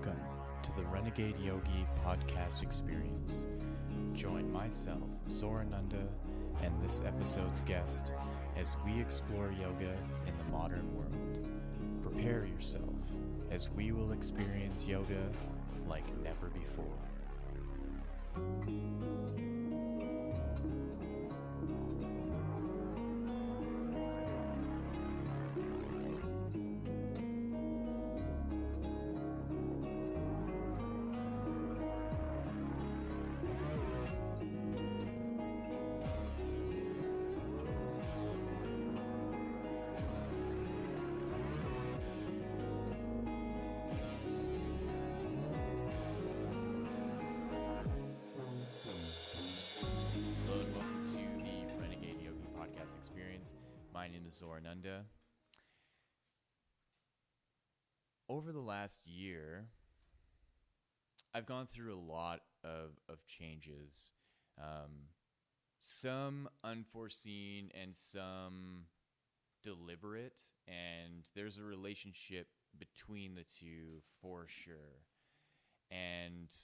Welcome to the Renegade Yogi Podcast Experience. Join myself, Zorananda, and this episode's guest as we explore yoga in the modern world. Prepare yourself as we will experience yoga like never before. Experience. My name is Zorananda. Over the last year, I've gone through a lot of changes, some unforeseen and some deliberate, and there's a relationship between the two for sure. And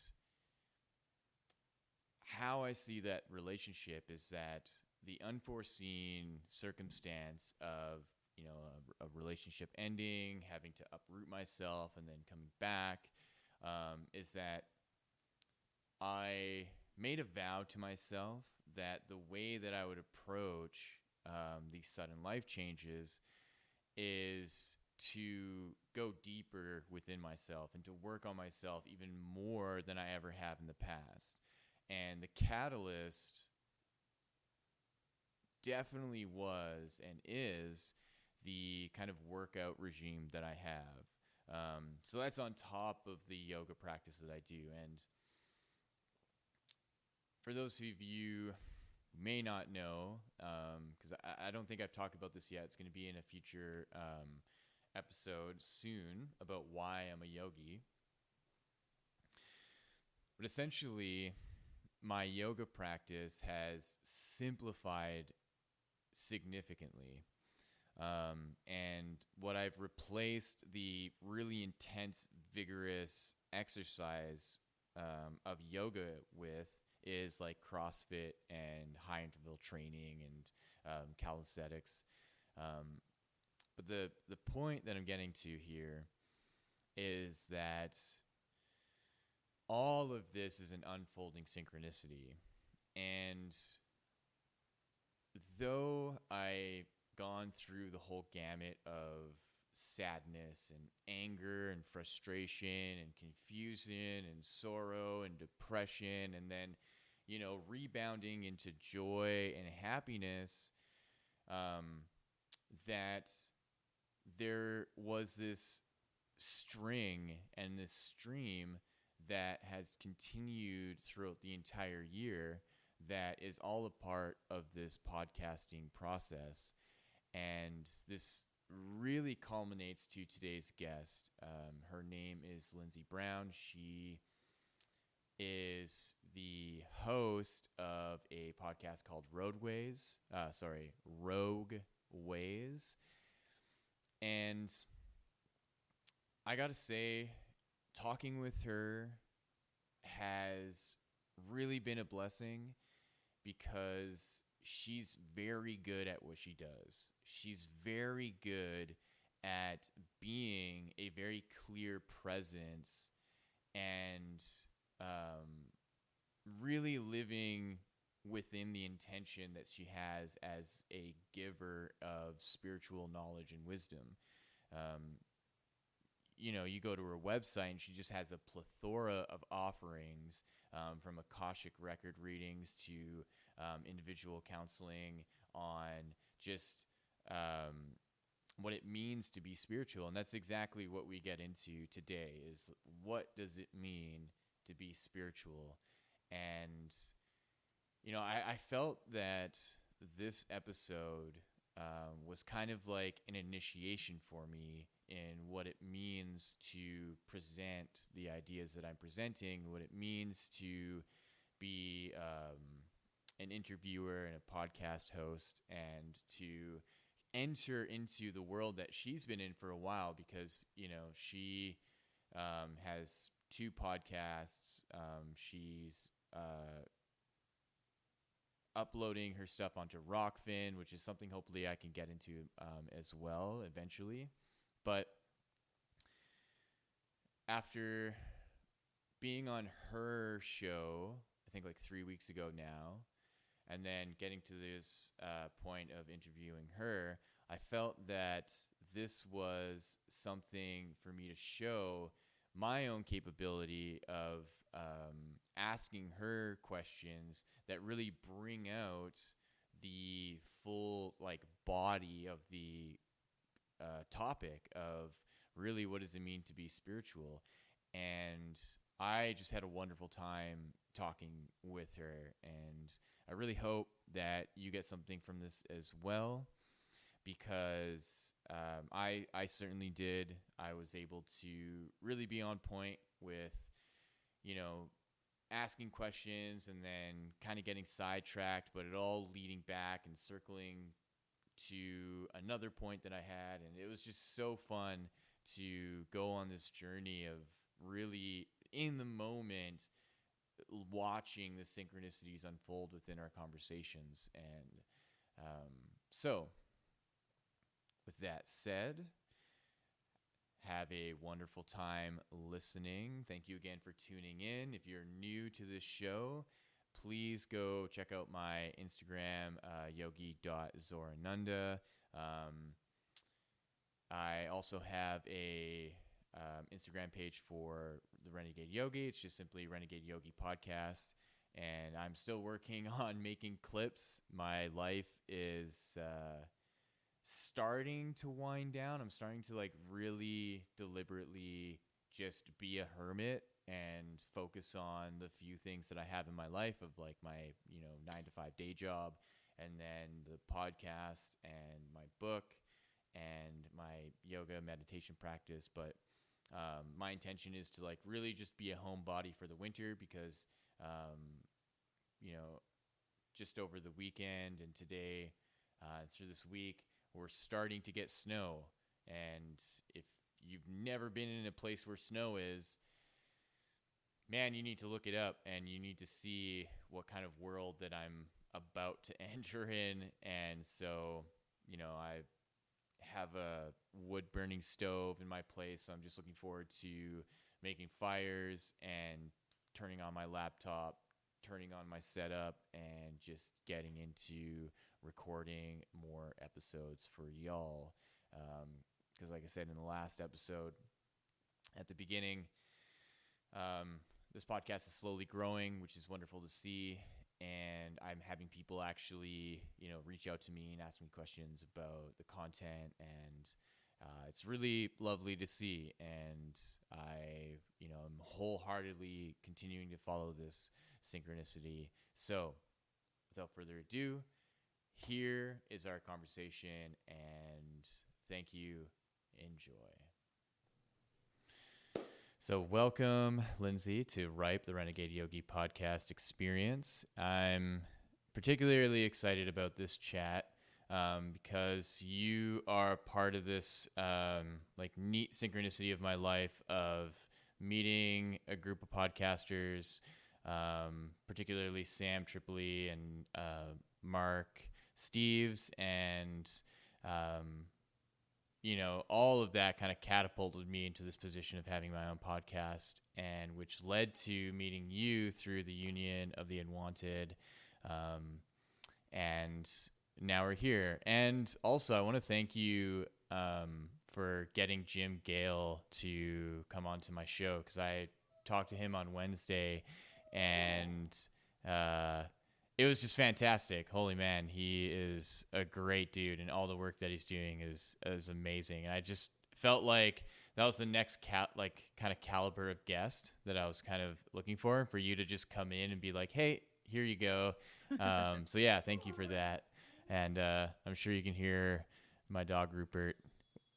how I see that relationship is that the unforeseen circumstance of, a relationship ending, having to uproot myself and then coming back, is that I made a vow to myself that the way that I would approach these sudden life changes is to go deeper within myself and to work on myself even more than I ever have in the past. And the catalyst definitely was and is the kind of workout regime that I have. So that's on top of the yoga practice that I do. And for those of you who may not know, because I don't think I've talked about this yet, it's going to be in a future episode soon about why I'm a yogi. But essentially, my yoga practice has simplified significantly. And what I've replaced the really intense, vigorous exercise of yoga with is like CrossFit and high interval training and calisthenics. But the point that I'm getting to here is that all of this is an unfolding synchronicity. And though I've gone through the whole gamut of sadness and anger and frustration and confusion and sorrow and depression and then, rebounding into joy and happiness, that there was this string and this stream that has continued throughout the entire year that is all a part of this podcasting process. And this really culminates to today's guest. Her name is Lindsey Brown. She is the host of a podcast called Rogue Ways. And I gotta say, talking with her has really been a blessing because she's very good at what she does. She's very good at being a very clear presence and really living within the intention that she has as a giver of spiritual knowledge and wisdom. You go to her website and she just has a plethora of offerings, from Akashic readings to individual counseling on just what it means to be spiritual. And that's exactly what we get into today is what does it mean to be spiritual? And, I felt that this episode was kind of like an initiation for me in what it means to present the ideas that I'm presenting, what it means to be an interviewer and a podcast host, and to enter into the world that she's been in for a while, because, she has 2 podcasts. She's uploading her stuff onto Rockfin, which is something hopefully I can get into as well eventually. But after being on her show, I think like 3 weeks ago now, and then getting to this point of interviewing her, I felt that this was something for me to show my own capability of asking her questions that really bring out the full like body of the topic of really what does it mean to be spiritual. And I just had a wonderful time talking with her, and I really hope that you get something from this as well, because I certainly did. I was able to really be on point with, asking questions and then kind of getting sidetracked, but it all leading back and circling to another point that I had. And it was just so fun to go on this journey of really in the moment watching the synchronicities unfold within our conversations. And so with that said, have a wonderful time listening. Thank you again for tuning in. If you're new to this show, please go check out my Instagram, yogi.zorananda. I also have a Instagram page for the Renegade Yogi. It's just simply Renegade Yogi Podcast. And I'm still working on making clips. My life is starting to wind down. I'm starting to like really deliberately just be a hermit and focus on the few things that I have in my life of like my 9 to 5 day job, and then the podcast and my book and my yoga meditation practice. But my intention is to like really just be a homebody for the winter, because just over the weekend and today through this week, we're starting to get snow. And if you've never been in a place where snow is, man, you need to look it up, and you need to see what kind of world that I'm about to enter in. And so, I have a wood burning stove in my place. So I'm just looking forward to making fires and turning on my laptop, turning on my setup, and just getting into recording more episodes for y'all. Because like I said in the last episode at the beginning, this podcast is slowly growing, which is wonderful to see. And I'm having people actually, reach out to me and ask me questions about the content. And it's really lovely to see. And I, am wholeheartedly continuing to follow this synchronicity. So without further ado, here is our conversation, and thank you. Enjoy. So welcome, Lindsey, to RIPE, the Renegade Yogi Podcast Experience. I'm particularly excited about this chat because you are part of this neat synchronicity of my life of meeting a group of podcasters, particularly Sam Tripoli and Mark Steves, and all of that kind of catapulted me into this position of having my own podcast, and which led to meeting you through the Union of the Unwanted. And now we're here. And also I want to thank you for getting Jim Gale to come onto my show, because I talked to him on Wednesday, and it was just fantastic. Holy man, he is a great dude, and all the work that he's doing is amazing. And I just felt like that was the next kind of caliber of guest that I was kind of looking for you to just come in and be like, hey, here you go. So yeah, thank you for that. And I'm sure you can hear my dog Rupert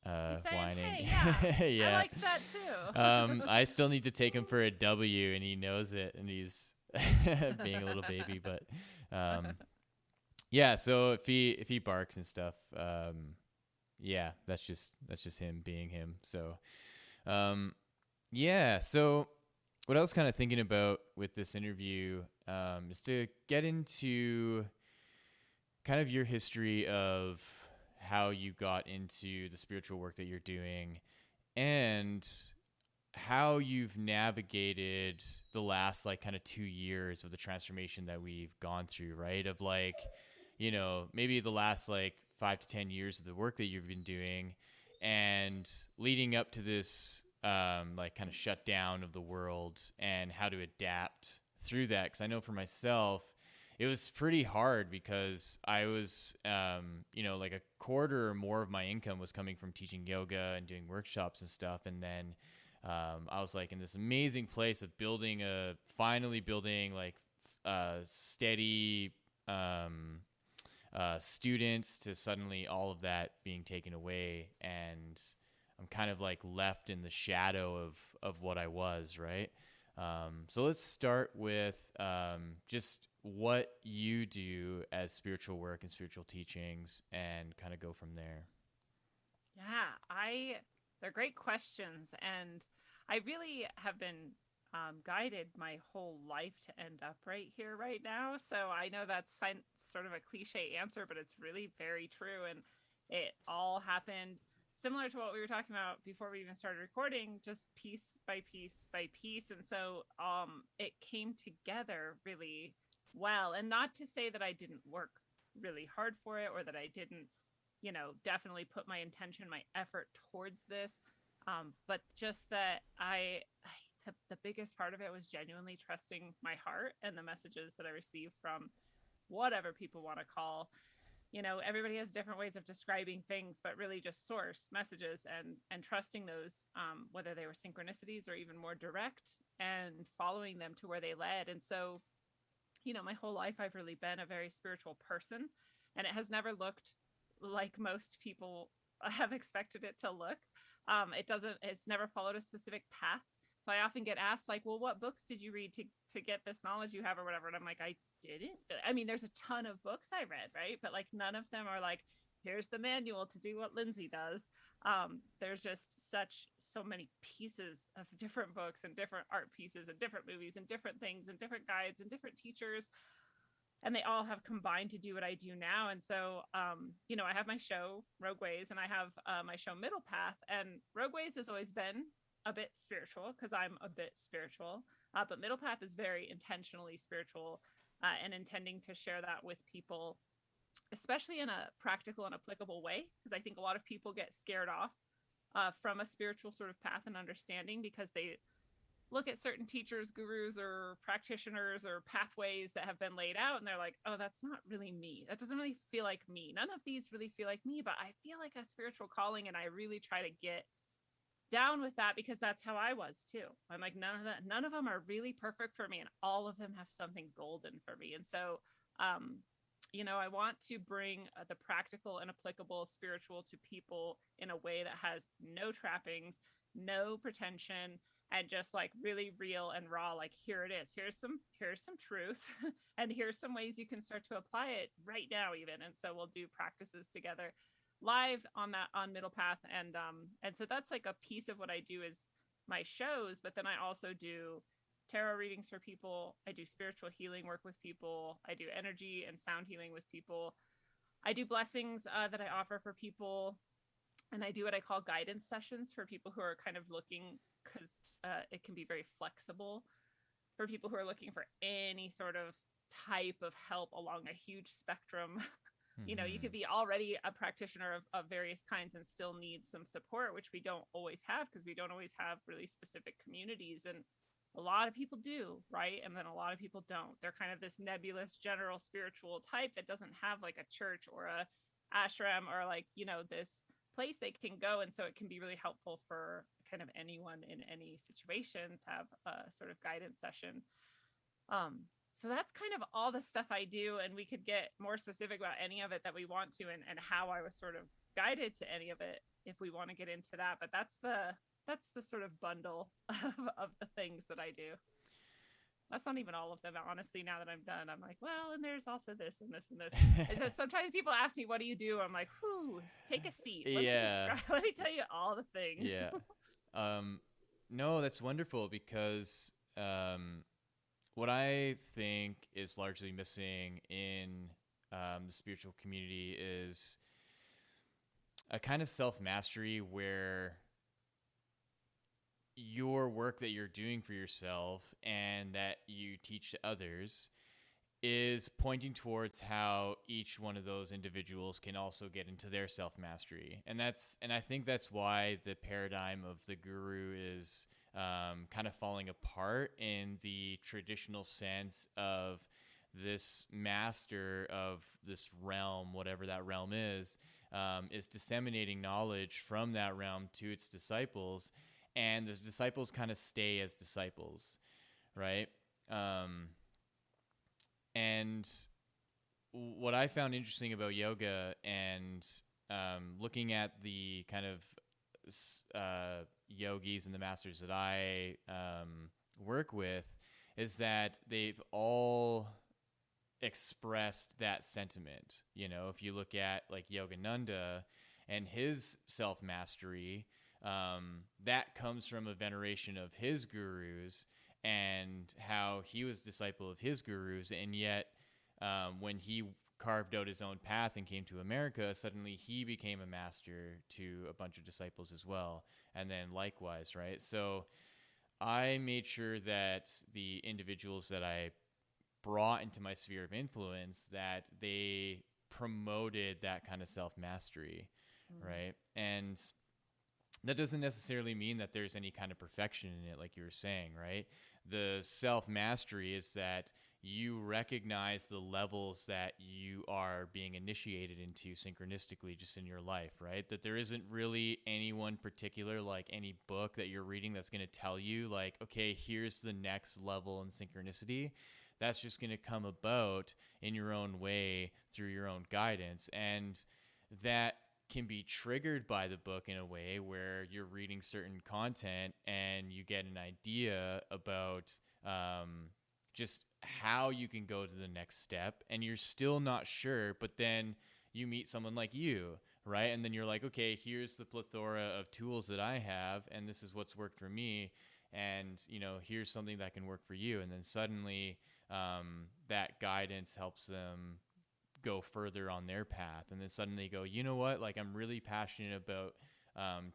whining. Hey, yeah. Yeah. I liked that too. I still need to take him for a W, and he knows it, and he's being a little baby. But yeah, so if he barks and stuff, yeah, that's just him being him. So Yeah. So what I was kind of thinking about with this interview is to get into kind of your history of how you got into the spiritual work that you're doing and how you've navigated the last like kind of 2 years of the transformation that we've gone through, right? Of like, maybe the last like 5 to 10 years of the work that you've been doing and leading up to this like kind of shutdown of the world and how to adapt through that. Because I know for myself, it was pretty hard because I was, like a quarter or more of my income was coming from teaching yoga and doing workshops and stuff. And then I was like in this amazing place of finally building like steady students to suddenly all of that being taken away. And I'm kind of like left in the shadow of what I was, right? So let's start with just what you do as spiritual work and spiritual teachings and kind of go from there. Yeah, they're great questions. And I really have been guided my whole life to end up right here, right now. So I know that's sort of a cliche answer, but it's really very true. And it all happened similar to what we were talking about before we even started recording, just piece by piece by piece. And so it came together really well. And not to say that I didn't work really hard for it or that I didn't, definitely put my intention, my effort towards this. But just that the biggest part of it was genuinely trusting my heart and the messages that I received from whatever people want to call. Everybody has different ways of describing things, but really just source messages and trusting those, whether they were synchronicities or even more direct, and following them to where they led. And so, my whole life I've really been a very spiritual person, and it has never looked like most people have expected it to look. It's never followed a specific path. So I often get asked like, well, what books did you read to get this knowledge you have or whatever? And I'm like, I didn't. I mean, there's a ton of books I read, right? But like none of them are like, here's the manual to do what Lindsey does. There's just so many pieces of different books and different art pieces and different movies and different things and different guides and different teachers. And they all have combined to do what I do now. And so, I have my show Rogue Ways, and I have my show Middle Path. And Rogue Ways has always been a bit spiritual because I'm a bit spiritual, but Middle Path is very intentionally spiritual, and intending to share that with people, especially in a practical and applicable way. Because I think a lot of people get scared off from a spiritual sort of path and understanding because they look at certain teachers, gurus, or practitioners or pathways that have been laid out, and they're like, oh, that's not really me. That doesn't really feel like me. None of these really feel like me, but I feel like a spiritual calling, and I really try to get down with that because that's how I was too. I'm like, none of them are really perfect for me, and all of them have something golden for me. And so, I want to bring the practical and applicable spiritual to people in a way that has no trappings, no pretension, and just like really real and raw. Like, here it is. Here's some truth, and here's some ways you can start to apply it right now, even. And so we'll do practices together live on Middle Path, and so that's like a piece of what I do is my shows. But then I also do tarot readings for people. I do spiritual healing work with people. I do energy and sound healing with people. I do blessings that I offer for people, and I do what I call guidance sessions for people who are kind of looking, because it can be very flexible for people who are looking for any sort of type of help along a huge spectrum. You could be already a practitioner of various kinds and still need some support, which we don't always have because we don't always have really specific communities. And a lot of people do, right? And then a lot of people don't. They're kind of this nebulous general spiritual type that doesn't have like a church or a ashram or like, this place they can go. And so it can be really helpful for kind of anyone in any situation to have a sort of guidance session. So that's kind of all the stuff I do, and we could get more specific about any of it that we want to, and how I was sort of guided to any of it if we want to get into that. But that's the sort of bundle of the things that I do. That's not even all of them, honestly. Now that I'm done, I'm like, well, and there's also this and this and this. And so sometimes people ask me, what do you do? I'm like, take a seat. Let me tell you all the things. Yeah. No, that's wonderful because what I think is largely missing in the spiritual community is a kind of self-mastery where your work that you're doing for yourself and that you teach to others is pointing towards how each one of those individuals can also get into their self-mastery. And I think that's why the paradigm of the guru is kind of falling apart in the traditional sense of this master of this realm, whatever that realm is disseminating knowledge from that realm to its disciples, and the disciples kind of stay as disciples, right? And what I found interesting about yoga and looking at the kind of yogis and the masters that I work with is that they've all expressed that sentiment. You know, if you look at like Yogananda and his self-mastery, that comes from a veneration of his gurus and how he was a disciple of his gurus. And yet when he carved out his own path and came to America, suddenly he became a master to a bunch of disciples as well. And then likewise, right? So I made sure that the individuals that I brought into my sphere of influence, that they promoted that kind of self-mastery, right? And that doesn't necessarily mean that there's any kind of perfection in it, like you were saying, right? The self-mastery is that you recognize the levels that you are being initiated into synchronistically just in your life, right? That there isn't really any one particular, like any book that you're reading that's going to tell you like, okay, here's the next level in synchronicity. That's just going to come about in your own way through your own guidance. And that can be triggered by the book in a way where you're reading certain content and you get an idea about just how you can go to the next step, and you're still not sure, but then you meet someone like you, right? And then you're like, okay, here's the plethora of tools that I have, and this is what's worked for me, and you know, here's something that can work for you. And then suddenly that guidance helps them go further on their path, and then suddenly go, you know what, like I'm really passionate about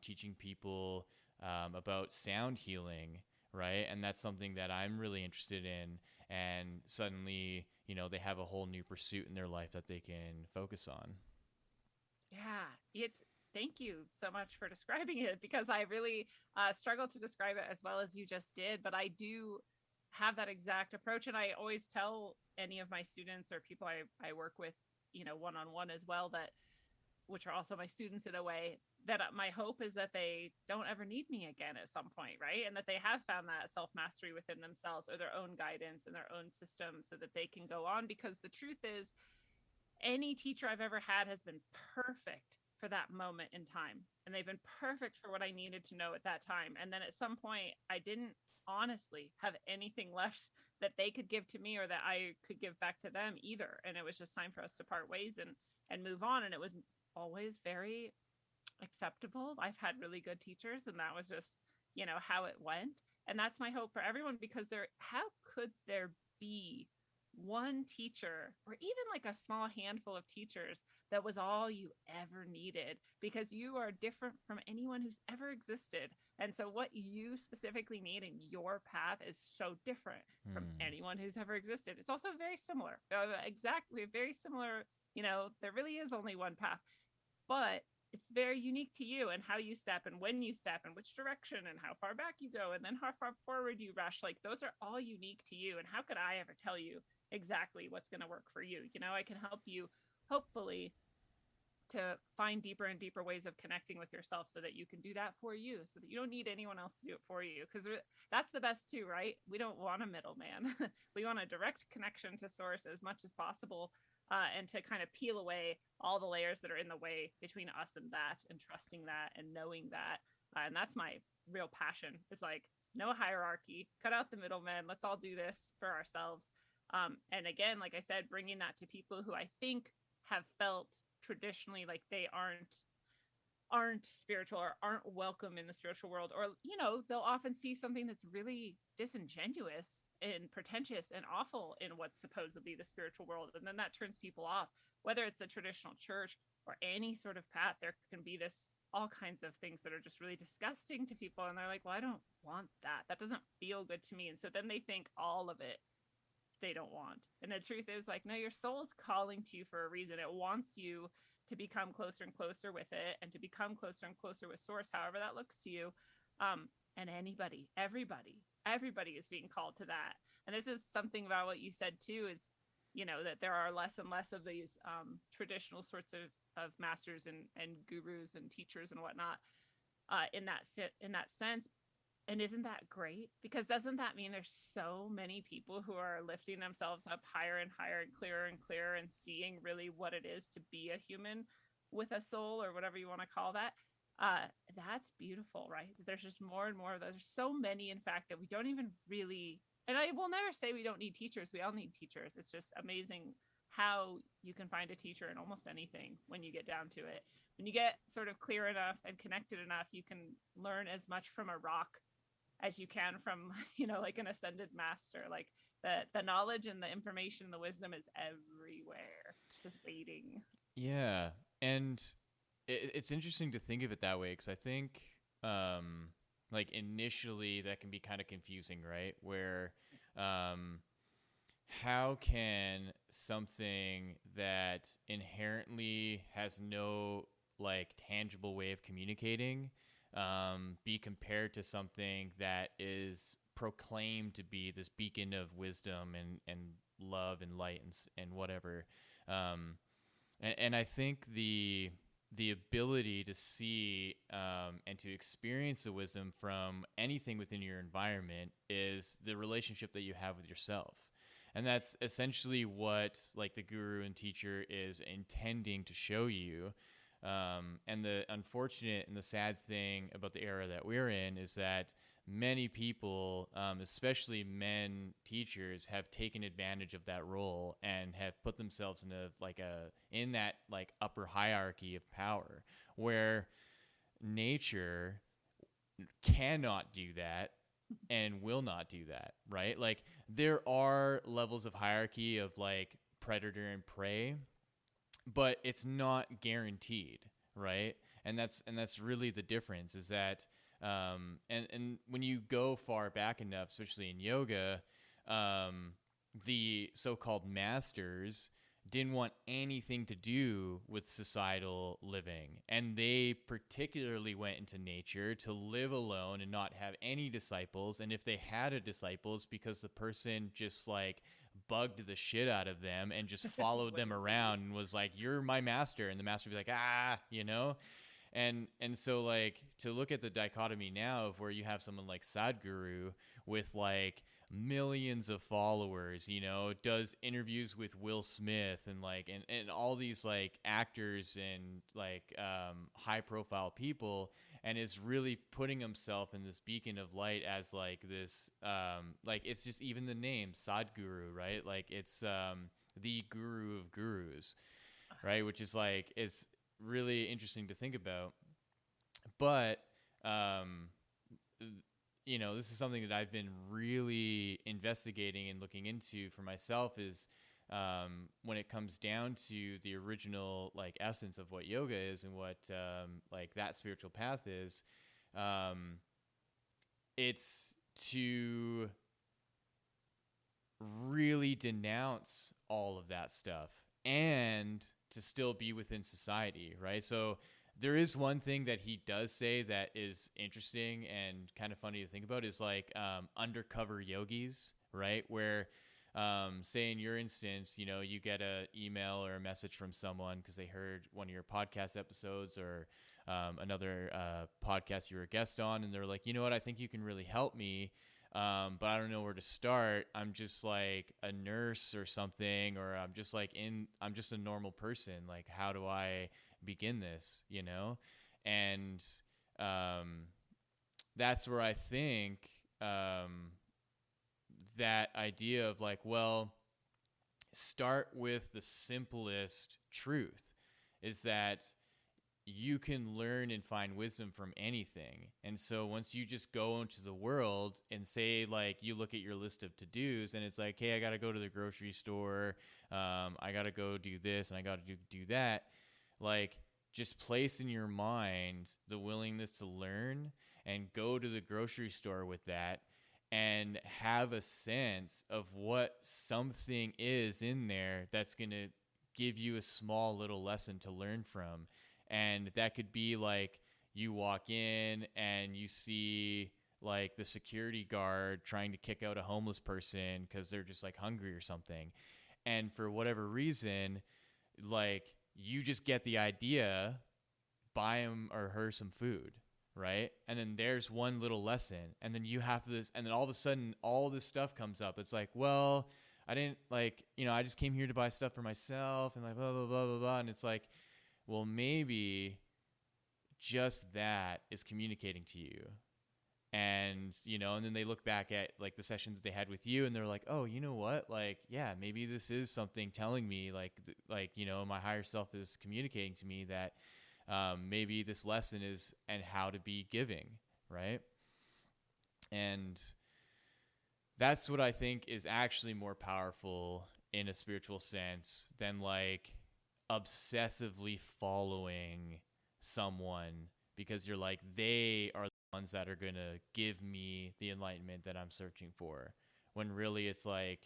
teaching people about sound healing, right? And that's something that I'm really interested in, and suddenly, you know, they have a whole new pursuit in their life that they can focus on. Yeah, thank you so much for describing it, because I really struggle to describe it as well as you just did, but I do have that exact approach. And I always tell any of my students or people I work with, you know, one-on-one as well, that, which are also my students in a way, that my hope is that they don't ever need me again at some point, right? And that they have found that self-mastery within themselves or their own guidance and their own system so that they can go on. Because the truth is, any teacher I've ever had has been perfect for that moment in time. And they've been perfect for what I needed to know at that time. And then at some point, I didn't honestly have anything left that they could give to me or that I could give back to them either. And it was just time for us to part ways and move on. And it was always very acceptable. I've had really good teachers, and that was just, you know, how it went. And that's my hope for everyone, because how could there be one teacher, or even like a small handful of teachers, that was all you ever needed? Because you are different from anyone who's ever existed. And so what you specifically need in your path is so different from anyone who's ever existed. It's also very similar, exactly very similar. You know, there really is only one path, but it's very unique to you and how you step and when you step and which direction and how far back you go and then how far forward you rush. Like, those are all unique to you. And how could I ever tell you exactly what's going to work for you? You know, I can help you, hopefully, to find deeper and deeper ways of connecting with yourself so that you can do that for you, so that you don't need anyone else to do it for you. Because that's the best too, right? We don't want a middleman. We want a direct connection to source as much as possible, and to kind of peel away all the layers that are in the way between us and that, and trusting that and knowing that. And that's my real passion, is like, no hierarchy, cut out the middleman. Let's all do this for ourselves. And again, like I said, bringing that to people who I think have felt traditionally like they aren't aren't spiritual or aren't welcome in the spiritual world, or they'll often see something that's really disingenuous and pretentious and awful in what's supposedly the spiritual world, and then that turns people off. Whether it's a traditional church or any sort of path, there can be this all kinds of things that are just really disgusting to people, and they're like, well, I don't want that doesn't feel good to me, and so then they think all of it they don't want. And the truth is, like, no, your soul is calling to you for a reason. It wants you to become closer and closer with it, and to become closer and closer with source, however that looks to you. And everybody is being called to that. And this is something about what you said too, is that there are less and less of these traditional sorts of masters and gurus and teachers and whatnot in that sense. And isn't that great? Because doesn't that mean there's so many people who are lifting themselves up higher and higher and clearer and seeing really what it is to be a human with a soul, or whatever you want to call that? That's beautiful, right? There's just more and more of those. There's so many, in fact, that we don't even really, and I will never say we don't need teachers. We all need teachers. It's just amazing how you can find a teacher in almost anything when you get down to it. When you get sort of clear enough and connected enough, you can learn as much from a rock as you can from, like an ascended master. Like the knowledge and the information and the wisdom is everywhere, just waiting. Yeah. And it's interesting to think of it that way, because I think like initially that can be kind of confusing, right? Where how can something that inherently has no like tangible way of communicating be compared to something that is proclaimed to be this beacon of wisdom and love and light and whatever. And I think the ability to see and to experience the wisdom from anything within your environment is the relationship that you have with yourself. And that's essentially what like the guru and teacher is intending to show you. And the unfortunate and the sad thing about the era that we're in is that many people, especially men teachers, have taken advantage of that role and have put themselves in that upper hierarchy of power, where nature cannot do that and will not do that, right? Like there are levels of hierarchy of like predator and prey, but it's not guaranteed, right? And that's really the difference, is that and when you go far back enough, especially in yoga, the so-called masters didn't want anything to do with societal living, and they particularly went into nature to live alone and not have any disciples. And if they had a disciple, it's because the person just like bugged the shit out of them and just followed them around and was like, you're my master. And the master would be like, and so like to look at the dichotomy now of where you have someone like Sadhguru with like millions of followers, does interviews with Will Smith and like and all these like actors and like high profile people, and is really putting himself in this beacon of light as like this like it's just even the name Sadhguru, right? Like it's the guru of gurus, right? Which is like, it's really interesting to think about. But this is something that I've been really investigating and looking into for myself, is when it comes down to the original like essence of what yoga is and what like that spiritual path is, it's to really denounce all of that stuff and to still be within society, right? So there is one thing that he does say that is interesting and kind of funny to think about, is like undercover yogis, right? Where say in your instance, you get an email or a message from someone because they heard one of your podcast episodes or another podcast you were a guest on, and they're like, you know what, I think you can really help me, but I don't know where to start. I'm just like a nurse or something, or I'm just a normal person. Like, how do I begin this, And that's where I think that idea of like, well, start with the simplest truth, is that you can learn and find wisdom from anything. And so once you just go into the world and say, like, you look at your list of to-dos and it's like, hey, I got to go to the grocery store. I got to go do this and I got to do that. Like, just place in your mind the willingness to learn and go to the grocery store with that and have a sense of what something is in there that's going to give you a small little lesson to learn from. And that could be like you walk in and you see like the security guard trying to kick out a homeless person because they're just like hungry or something. And for whatever reason, like you just get the idea, buy him or her some food, right? And then there's one little lesson. And then you have this, and then all of a sudden, all this stuff comes up. It's like, well, I didn't like, I just came here to buy stuff for myself and like blah, blah, blah, blah, blah. And it's like, well, maybe just that is communicating to you. And, and then they look back at like the session that they had with you and they're like, oh, you know what? Like, yeah, maybe this is something telling me like, my higher self is communicating to me that maybe this lesson is and how to be giving. Right. And that's what I think is actually more powerful in a spiritual sense than like obsessively following someone because you're like, they are the ones that are going to give me the enlightenment that I'm searching for. When really it's like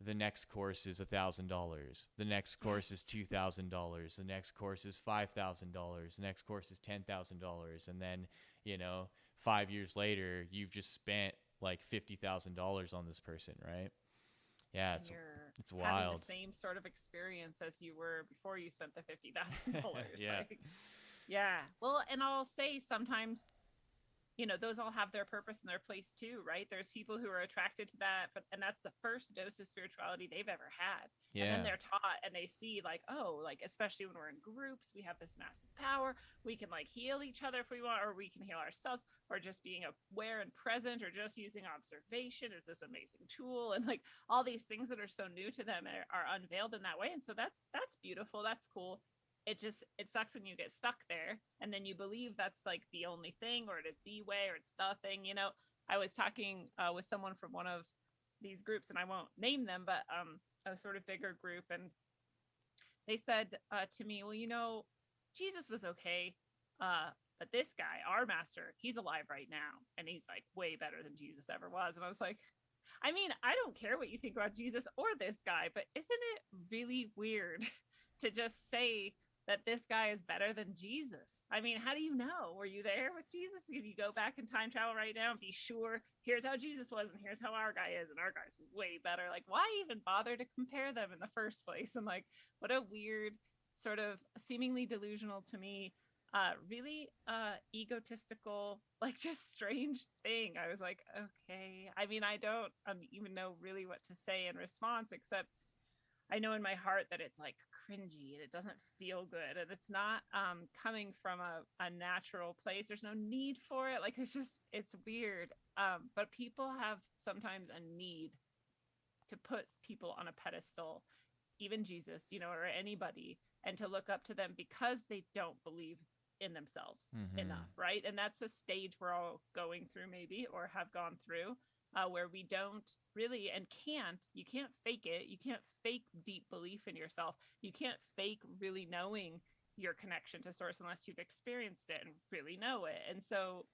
the next course is $1,000. The next course is $2,000. The next course is $5,000. The next course is $10,000. And then, 5 years later, you've just spent like $50,000 on this person, right? Yeah, it's wild. Having the same sort of experience as you were before you spent the $50,000. Yeah. Yeah. Well, and I'll say sometimes, those all have their purpose and their place too, right? There's people who are attracted to that, and that's the first dose of spirituality they've ever had. Yeah. And then they're taught and they see like, oh, like, especially when we're in groups, we have this massive power. We can like heal each other if we want, or we can heal ourselves, or just being aware and present, or just using observation is this amazing tool. And like all these things that are so new to them are unveiled in that way. And so that's beautiful. That's cool. It sucks when you get stuck there and then you believe that's like the only thing, or it is the way, or it's the thing. I was talking with someone from one of these groups, and I won't name them, but a sort of bigger group, and they said to me, well, Jesus was okay, but this guy, our master, he's alive right now, and he's like way better than Jesus ever was. And I was like, I mean, I don't care what you think about Jesus or this guy, but isn't it really weird to just say that this guy is better than Jesus? I mean, how do you know? Were you there with Jesus? Could you go back in time travel right now and be sure, here's how Jesus was and here's how our guy is, and our guy's way better? Like, why even bother to compare them in the first place? And like, what a weird sort of seemingly delusional to me, really egotistical, like just strange thing. I was like, okay. I mean, I don't even know really what to say in response, except I know in my heart that it's like cringy and it doesn't feel good, and it's not coming from a natural place. There's no need for it. Like, it's weird. But people have sometimes a need to put people on a pedestal, even Jesus, or anybody, and to look up to them because they don't believe in themselves enough, right? And that's a stage we're all going through, maybe, or have gone through. Where we don't really and you can't fake it. You can't fake deep belief in yourself. You can't fake really knowing your connection to source unless you've experienced it and really know it. And so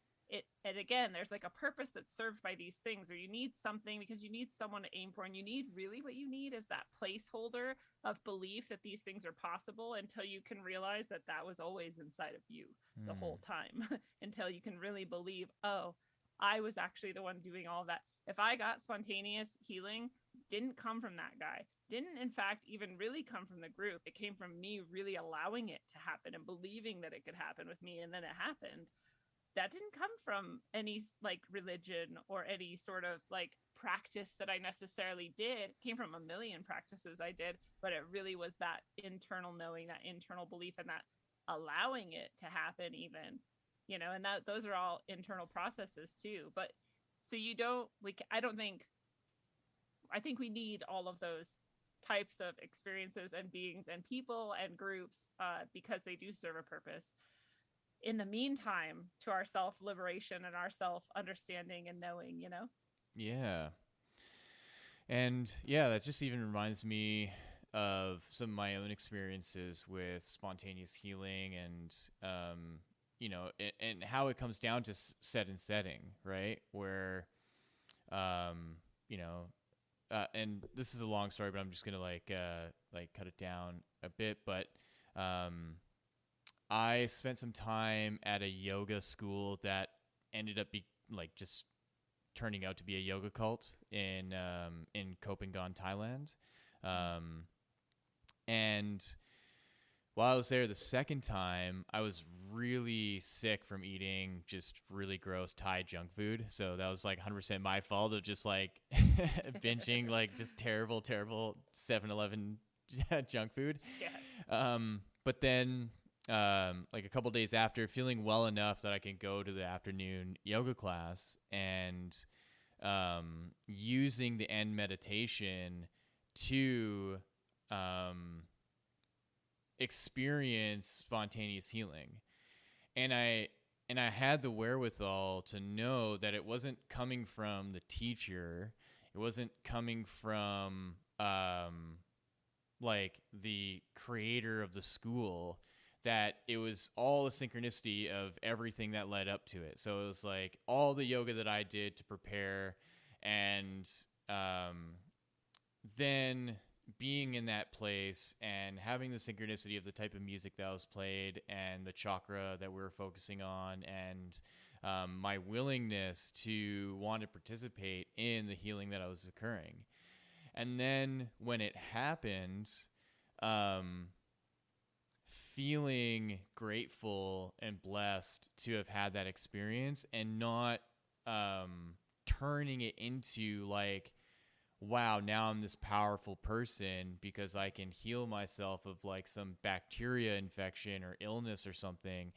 and again, there's like a purpose that's served by these things, or you need something because you need someone to aim for, and you need really what you need is that placeholder of belief that these things are possible, until you can realize that that was always inside of you the whole time, until you can really believe, oh, I was actually the one doing all that. If I got spontaneous healing, didn't come from that guy, didn't in fact even really come from the group. It came from me really allowing it to happen and believing that it could happen with me, and then it happened. That didn't come from any like religion or any sort of like practice that I necessarily did. It came from a million practices I did, but it really was that internal knowing, that internal belief, and that allowing it to happen even, and that those are all internal processes too. But so I think we need all of those types of experiences and beings and people and groups because they do serve a purpose. In the meantime, to our self-liberation and our self-understanding and knowing, you know? Yeah. And yeah, that just even reminds me of some of my own experiences with spontaneous healing and, and how it comes down to set and setting, right? Where, and this is a long story, but I'm just gonna like cut it down a bit. But I spent some time at a yoga school that ended up just turning out to be a yoga cult in Kopangan, Thailand. And while I was there the second time, I was really sick from eating just really gross Thai junk food. So that was like 100% my fault of just like binging like just terrible 7-Eleven junk food. Yes. But then like a couple days after, feeling well enough that I can go to the afternoon yoga class and using the end meditation to experience spontaneous healing. And I had the wherewithal to know that it wasn't coming from the teacher. It wasn't coming from like the creator of the school, that it was all the synchronicity of everything that led up to it. So it was like all the yoga that I did to prepare, and then being in that place and having the synchronicity of the type of music that was played and the chakra that we were focusing on, and my willingness to want to participate in the healing that was occurring. And then when it happened, feeling grateful and blessed to have had that experience, and not turning it into like, wow, now I'm this powerful person because I can heal myself of like some bacteria infection or illness or something,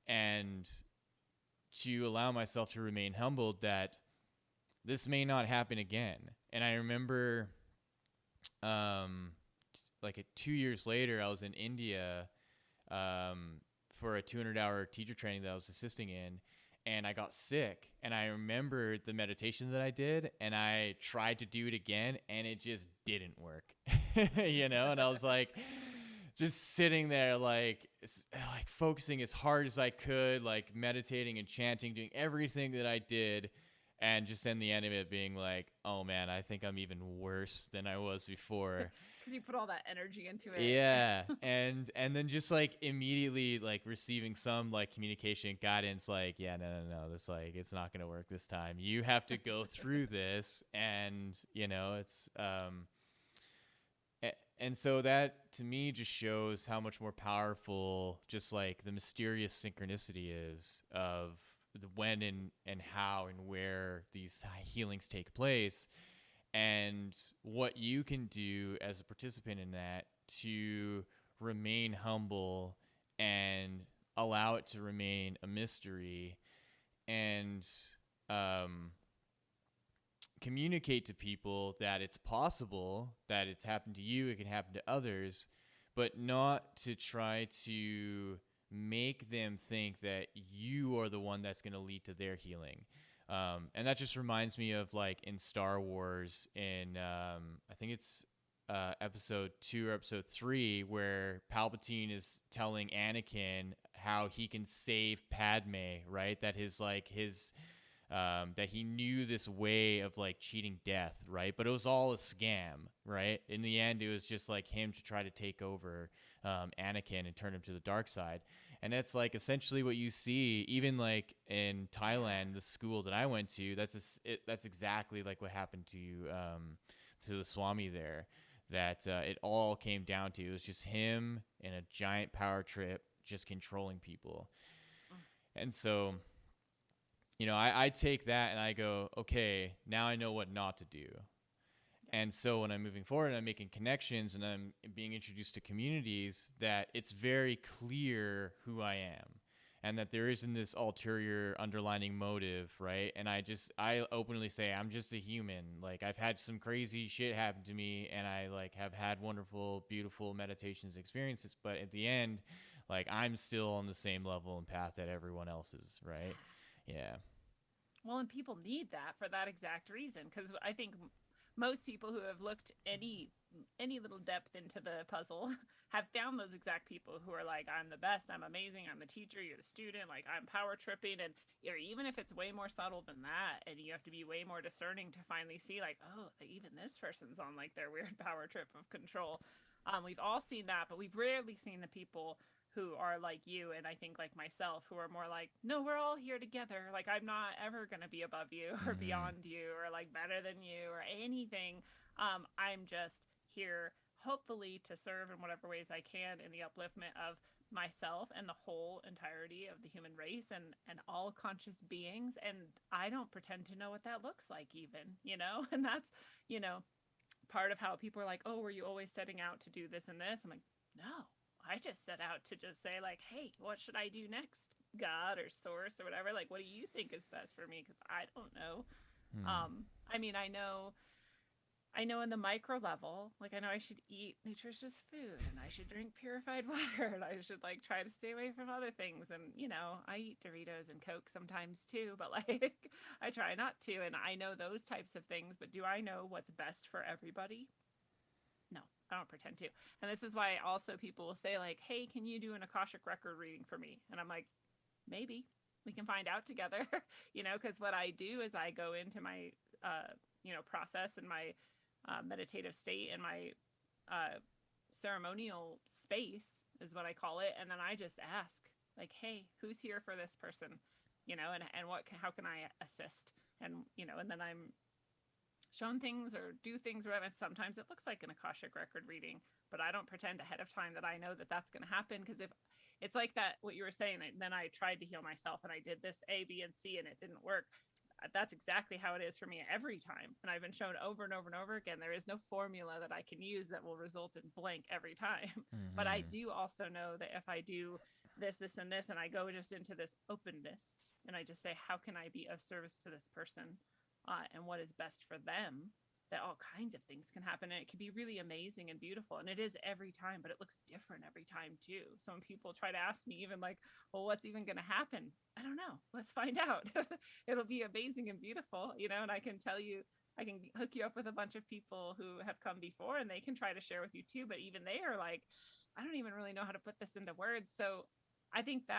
and to allow myself to remain humbled that this may not happen again. And I remember like 2 years later, I was in India for a 200-hour teacher training that I was assisting in, and I got sick. And I remember the meditation that I did, and I tried to do it again, and it just didn't work, And I was like, just sitting there, like focusing as hard as I could, like meditating and chanting, doing everything that I did. And just in the end of it being like, oh man, I think I'm even worse than I was before. Because you put all that energy into it. Yeah. and then just like immediately like receiving some like communication guidance, like, yeah, no, this like, it's not going to work this time. You have to go through this. And it's, and so that to me just shows how much more powerful just like the mysterious synchronicity is of the when and how and where these healings take place, and what you can do as a participant in that to remain humble and allow it to remain a mystery, and communicate to people that it's possible, that it's happened to you, it can happen to others, but not to try to make them think that you are the one that's going to lead to their healing. And that just reminds me of like in Star Wars in I think it's episode 2 or episode 3, where Palpatine is telling Anakin how he can save Padme, right? That that he knew this way of like cheating death, right? But it was all a scam, right? In the end, it was just like him to try to take over Anakin and turn him to the dark side. And that's like essentially what you see, even like in Thailand, the school that I went to. That's exactly like what happened to the Swami there. That it all came down to, it was just him in a giant power trip, just controlling people. And so, I take that and I go, okay, now I know what not to do. And so when I'm moving forward and I'm making connections and I'm being introduced to communities, that it's very clear who I am. and that there isn't this ulterior underlining motive, right? And I openly say I'm just a human. Like, I've had some crazy shit happen to me, and I like have had wonderful, beautiful meditations experiences, but at the end, like, I'm still on the same level and path that everyone else is, right? Yeah. Well, and people need that for that exact reason, because I think most people who have looked any little depth into the puzzle have found those exact people who are like, I'm the best, I'm amazing, I'm the teacher, you're the student, like, I'm power tripping. And or even if it's way more subtle than that, and you have to be way more discerning to finally see, like, oh, even this person's on like their weird power trip of control. We've all seen that, but we've rarely seen the people who are like you, and I think like myself, who are more like, no, we're all here together. Like, I'm not ever going to be above you or beyond you or like better than you or anything. I'm just here, hopefully, to serve in whatever ways I can in the upliftment of myself and the whole entirety of the human race and all conscious beings. And I don't pretend to know what that looks like, even, and that's, part of how people are like, oh, were you always setting out to do this and this? I'm like, no. I just set out to just say, like, hey, what should I do next? God or source or whatever. Like, what do you think is best for me? Because I don't know. I mean, I know in the micro level, like, I know I should eat nutritious food and I should drink purified water and I should like try to stay away from other things. And, I eat Doritos and Coke sometimes too, but like I try not to. And I know those types of things, but do I know what's best for everybody? No, I don't pretend to. And this is why also people will say, like, hey, can you do an Akashic record reading for me? And I'm like, maybe we can find out together, because what I do is I go into my, process and my meditative state and my ceremonial space is what I call it. And then I just ask, like, hey, who's here for this person? And how can I assist? And, and then I'm shown things or do things, whatever. Sometimes it looks like an Akashic record reading, but I don't pretend ahead of time that I know that that's going to happen. Because if it's like that, what you were saying, then I tried to heal myself and I did this A, B, and C and it didn't work. That's exactly how it is for me every time. And I've been shown over and over and over again, there is no formula that I can use that will result in blank every time. But I do also know that if I do this, this, and this, and I go just into this openness and I just say, how can I be of service to this person? And what is best for them, that all kinds of things can happen. And it can be really amazing and beautiful. And it is every time, but it looks different every time too. So when people try to ask me even like, well, what's even going to happen? I don't know. Let's find out. It'll be amazing and beautiful, and I can tell you, I can hook you up with a bunch of people who have come before and they can try to share with you too. But even they are like, I don't even really know how to put this into words. So I think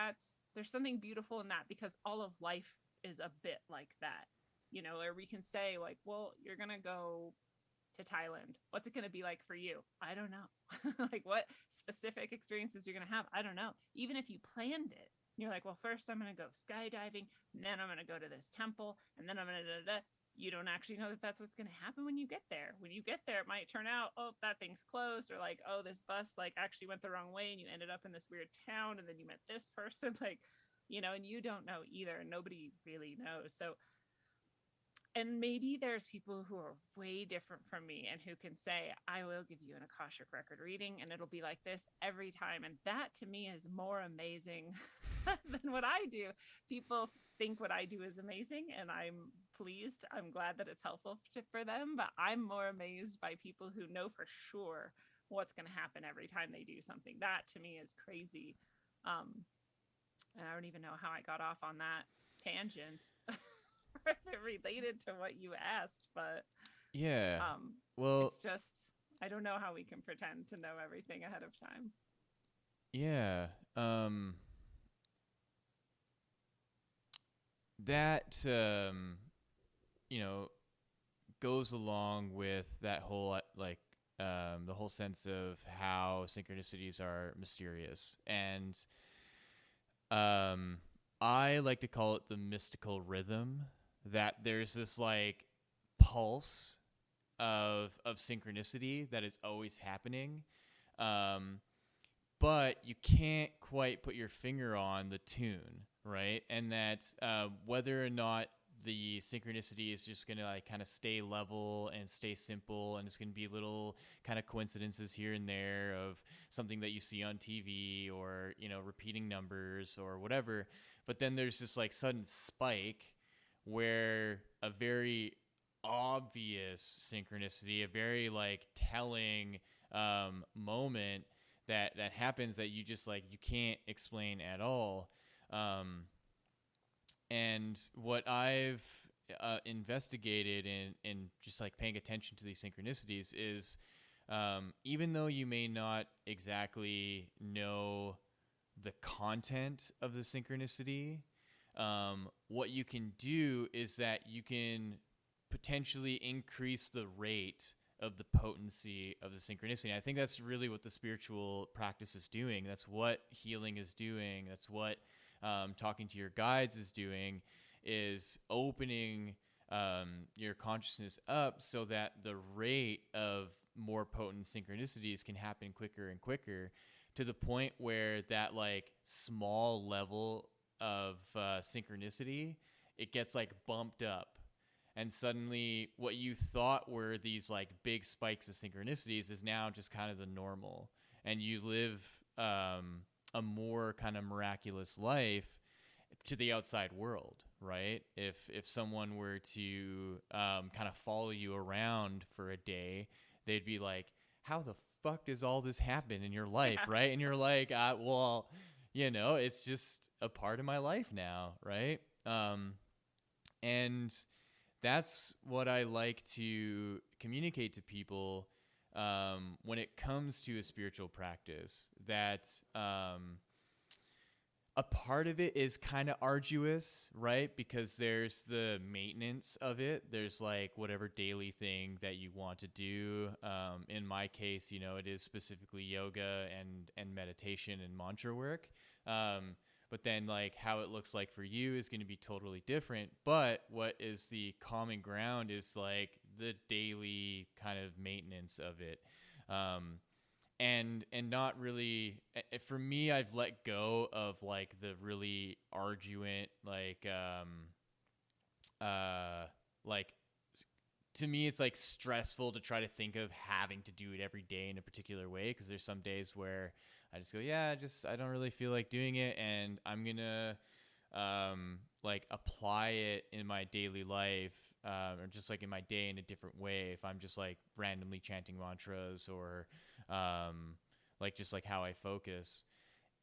there's something beautiful in that, because all of life is a bit like that. Or we can say like, well, you're going to go to Thailand. What's it going to be like for you? I don't know. Like, what specific experiences you're going to have? I don't know. Even if you planned it, you're like, well, first I'm going to go skydiving, and then I'm going to go to this temple, and then I'm going to You don't actually know that that's what's going to happen when you get there. When you get there, it might turn out, oh, that thing's closed, or like, oh, this bus like actually went the wrong way and you ended up in this weird town and then you met this person, like, and you don't know either. Nobody really knows. So, and maybe there's people who are way different from me and who can say, I will give you an Akashic record reading and it'll be like this every time. And that to me is more amazing than what I do. People think what I do is amazing and I'm pleased. I'm glad that it's helpful for them, but I'm more amazed by people who know for sure what's going to happen every time they do something. That to me is crazy. And I don't even know how I got off on that tangent. If it related to what you asked, but yeah, well, it's just, I don't know how we can pretend to know everything ahead of time. Yeah, that goes along with that whole like the whole sense of how synchronicities are mysterious, and I like to call it the mystical rhythm, that there's this like pulse of synchronicity that is always happening, but you can't quite put your finger on the tune, right? And that whether or not the synchronicity is just going to like kind of stay level and stay simple, and it's going to be little kind of coincidences here and there of something that you see on TV, or, you know, repeating numbers or whatever. But then there's this like sudden spike where a very obvious synchronicity, a very like telling moment that happens that you just like, you can't explain at all. And what I've investigated in just like paying attention to these synchronicities is, even though you may not exactly know the content of the synchronicity, what you can do is that you can potentially increase the rate of the potency of the synchronicity. And I think that's really what the spiritual practice is doing. That's what healing is doing. That's what talking to your guides is doing, is opening your consciousness up so that the rate of more potent synchronicities can happen quicker and quicker, to the point where that like small level of synchronicity, it gets like bumped up. And suddenly what you thought were these like big spikes of synchronicities is now just kind of the normal. And you live a more kind of miraculous life to the outside world, right? If someone were to kind of follow you around for a day, they'd be like, how the fuck does all this happen in your life, right? And you're like, well, you know, it's just a part of my life now, right? And that's what I like to communicate to people when it comes to a spiritual practice, that a part of it is kind of arduous, right? Because there's the maintenance of it. There's like whatever daily thing that you want to do. In my case, you know, it is specifically yoga and meditation and mantra work. But then like how it looks like for you is going to be totally different. But what is the common ground is like the daily kind of maintenance of it. And not really, for me, I've let go of like the really arduous, like to me, it's like stressful to try to think of having to do it every day in a particular way. Cause there's some days where I just go, yeah, I don't really feel like doing it. And I'm going to, like apply it in my daily life, or just like in my day in a different way. If I'm just like randomly chanting mantras, or, like just like how I focus.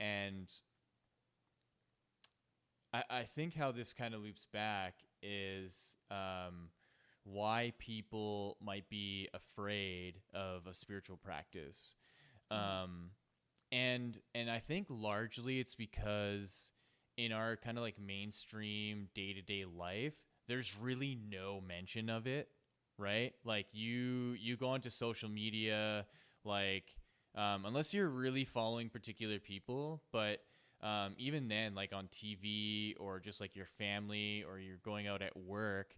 And I think how this kind of loops back is, why people might be afraid of a spiritual practice. And I think largely it's because in our kind of like mainstream day-to-day life, there's really no mention of it, right? Like you go onto social media, like, unless you're really following particular people, but even then, like on TV or just like your family, or you're going out at work,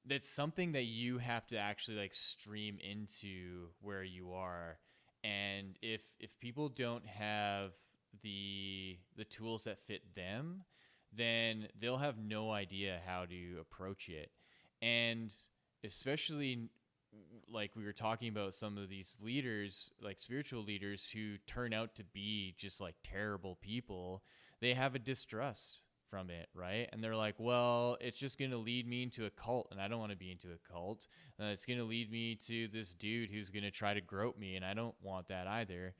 that's something that you have to actually like stream into where you are. And if people don't have the tools that fit them, then they'll have no idea how to approach it. And especially like we were talking about some of these leaders, like spiritual leaders who turn out to be just like terrible people, they have a distrust from it, right? And they're like, well, it's just going to lead me into a cult, and I don't want to be into a cult. It's going to lead me to this dude who's going to try to grope me, and I don't want that either.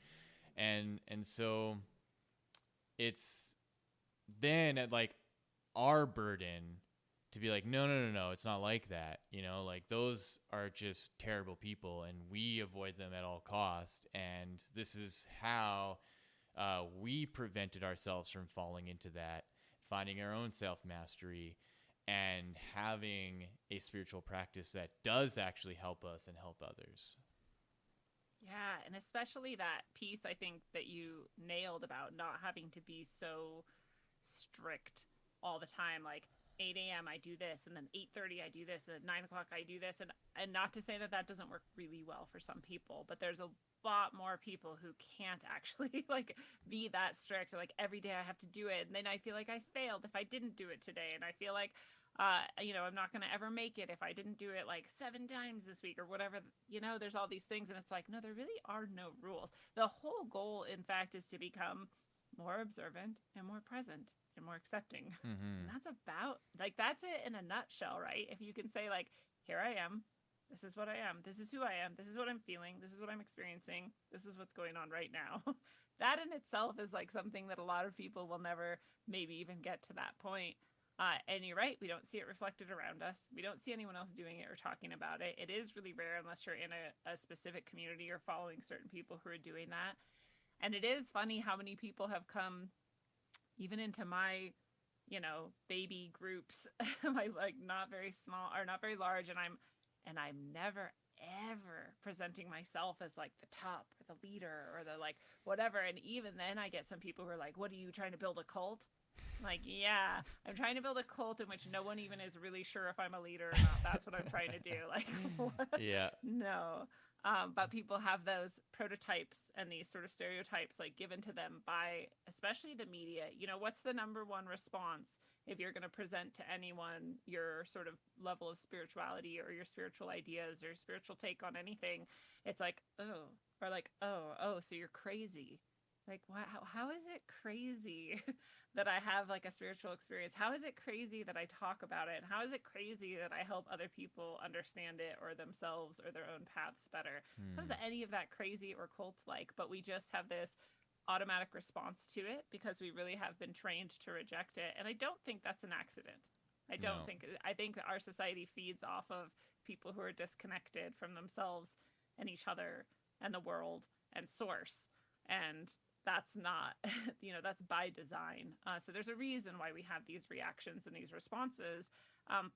And so it's then at like our burden to be like, no, it's not like that. You know, like those are just terrible people, and we avoid them at all costs. And this is how we prevented ourselves from falling into that, finding our own self-mastery and having a spiritual practice that does actually help us and help others. Yeah, and especially that piece I think that you nailed about not having to be so strict all the time. Like 8 a.m. I do this, and then 8:30 I do this, and at 9 o'clock I do this, and not to say that that doesn't work really well for some people, but there's a lot more people who can't actually like be that strict. Like every day I have to do it, and then I feel like I failed if I didn't do it today, and I feel like I'm not going to ever make it if I didn't do it like 7 times this week or whatever. There's all these things, and it's like, no, there really are no rules. The whole goal, in fact, is to become more observant and more present and more accepting. Mm-hmm. And that's it in a nutshell, right? If you can say like, here I am, this is what I am, this is who I am, this is what I'm feeling, this is what I'm experiencing, this is what's going on right now. That in itself is like something that a lot of people will never maybe even get to that point. And you're right, we don't see it reflected around us. We don't see anyone else doing it or talking about it. It is really rare unless you're in a specific community or following certain people who are doing that. And it is funny how many people have come even into my, baby groups, my like not very small or not very large. And I'm never, ever presenting myself as like the top or the leader or the like whatever. And even then I get some people who are like, what are you trying to build a cult? Like, yeah, I'm trying to build a cult in which no one even is really sure if I'm a leader or not. That's what I'm trying to do. Like, what? Yeah. No. But people have those prototypes and these sort of stereotypes like given to them by especially the media. What's the number one response if you're going to present to anyone your sort of level of spirituality or your spiritual ideas or spiritual take on anything? It's like, oh, or like, oh, so you're crazy. Like, wow, how is it crazy that I have like a spiritual experience? How is it crazy that I talk about it? And how is it crazy that I help other people understand it or themselves or their own paths better? How is any of that crazy or cult-like? But we just have this automatic response to it because we really have been trained to reject it. And I don't think that's an accident. I think that our society feeds off of people who are disconnected from themselves and each other and the world and source. And that's not, that's by design. So there's a reason why we have these reactions and these responses.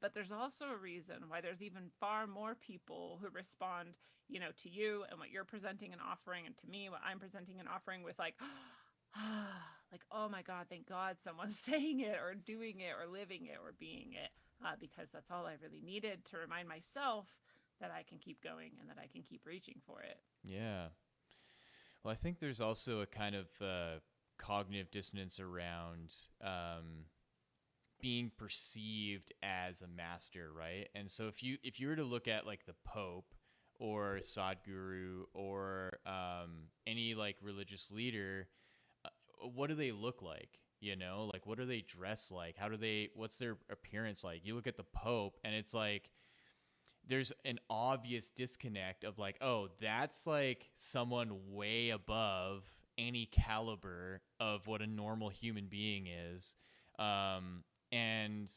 But there's also a reason why there's even far more people who respond, to you and what you're presenting and offering, and to me, what I'm presenting and offering with like, like, oh my God, thank God someone's saying it or doing it or living it or being it, because that's all I really needed to remind myself that I can keep going and that I can keep reaching for it. Yeah. Well, I think there's also a kind of cognitive dissonance around being perceived as a master, right? And so if you were to look at like the Pope or Sadhguru or any like religious leader, what do they look like? Like what do they dress like? What's their appearance like? You look at the Pope and it's like, there's an obvious disconnect of like, oh, that's like someone way above any caliber of what a normal human being is. And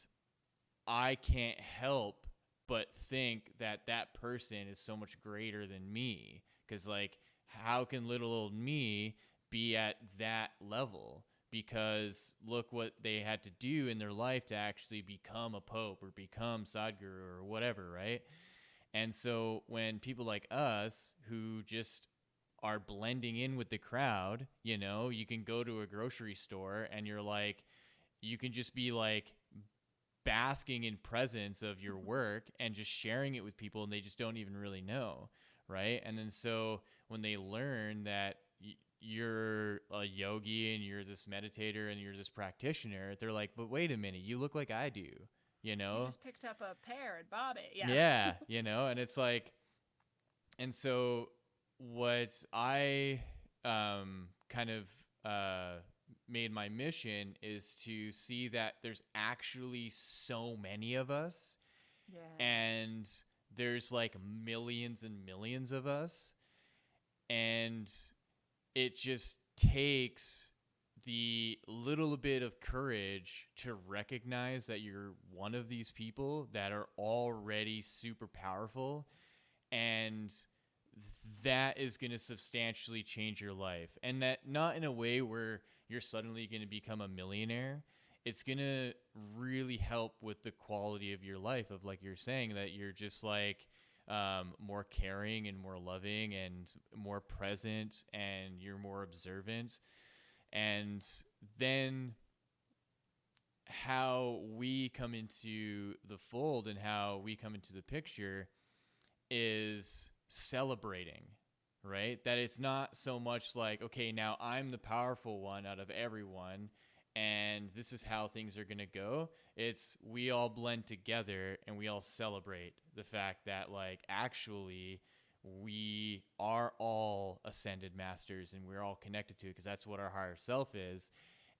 I can't help but think that that person is so much greater than me. 'Cause like, how can little old me be at that level? Because look what they had to do in their life to actually become a pope or become Sadhguru or whatever, right? And so when people like us who just are blending in with the crowd, you can go to a grocery store and you're like, you can just be like basking in presence of your work and just sharing it with people, and they just don't even really know, right? And then so when they learn that you're a yogi and you're this meditator and you're this practitioner, they're like, but wait a minute, you look like I do, You just picked up a pear and bought it. Yeah. And it's like, and so what I kind of made my mission is to see that there's actually so many of us. Yeah. And there's like millions and millions of us. And it just takes the little bit of courage to recognize that you're one of these people that are already super powerful, and that is going to substantially change your life. And that not in a way where you're suddenly going to become a millionaire. It's going to really help with the quality of your life, of like you're saying, that you're just like more caring and more loving and more present, and you're more observant. And then how we come into the fold and how we come into the picture is celebrating, right? That it's not so much like, okay, now I'm the powerful one out of everyone and this is how things are going to go. It's we all blend together and we all celebrate the fact that, like, actually we are all ascended masters and we're all connected to it, because that's what our higher self is.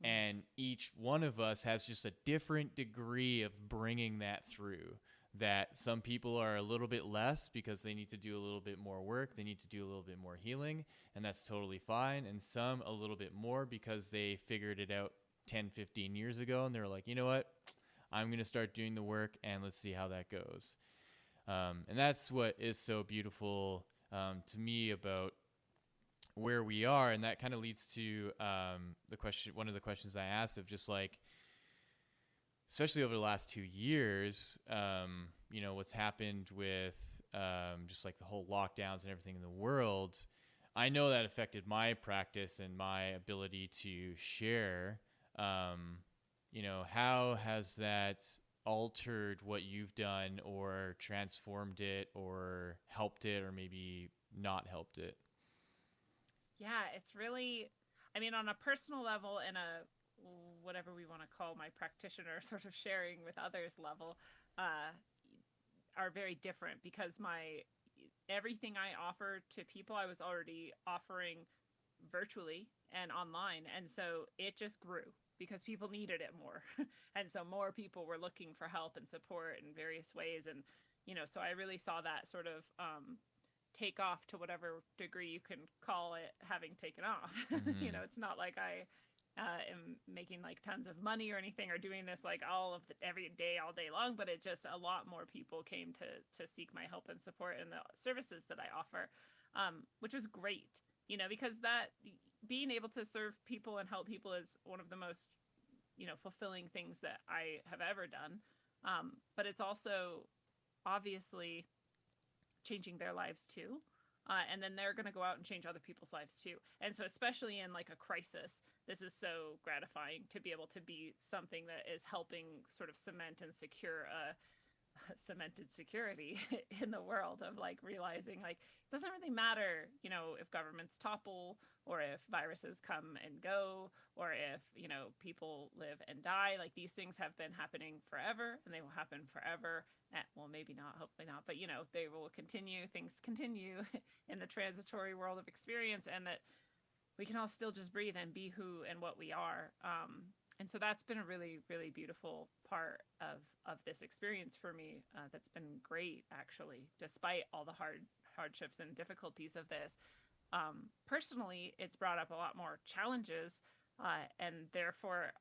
And each one of us has just a different degree of bringing that through. That some people are a little bit less because they need to do a little bit more work, they need to do a little bit more healing, and that's totally fine. And some a little bit more because they figured it out 10, 15 years ago and they're like, you know what, I'm going to start doing the work and let's see how that goes. And that's what is so beautiful to me about where we are. And that kind of leads to the question, one of the questions I asked, of just like, especially over the last 2 years, you know, what's happened with just like the whole lockdowns and everything in the world. I know that affected my practice and my ability to share. You know, how has that altered what you've done, or transformed it, or helped it, or maybe not helped it? Yeah, it's really, I mean, on a personal level and a whatever we want to call my practitioner sort of sharing with others level, are very different, because my everything I offer to people I was already offering virtually and online, and so it just grew because people needed it more. And so more people were looking for help and support in various ways. And you know, so I really saw that sort of take off to whatever degree you can call it having taken off. Mm-hmm. You know, it's not like I am making like tons of money or anything, or doing this like all of the every day all day long, but it just, a lot more people came to seek my help and support in the services that I offer, which was great, you know, because that being able to serve people and help people is one of the most, you know, fulfilling things that I have ever done. But it's also obviously changing their lives too. And then they're going to go out and change other people's lives too. And so, especially in like a crisis, this is so gratifying to be able to be something that is helping sort of cement and secure a cemented security in the world, of like realizing like it doesn't really matter, you know, if governments topple, or if viruses come and go, or if, you know, people live and die. Like, these things have been happening forever and they will happen forever. Well, maybe not, hopefully not, but you know, they will continue, things continue in the transitory world of experience, and that we can all still just breathe and be who and what we are. And so that's been a really, really beautiful part of this experience for me. That's been great, actually, despite all the hardships and difficulties of this. Personally, it's brought up a lot more challenges, and therefore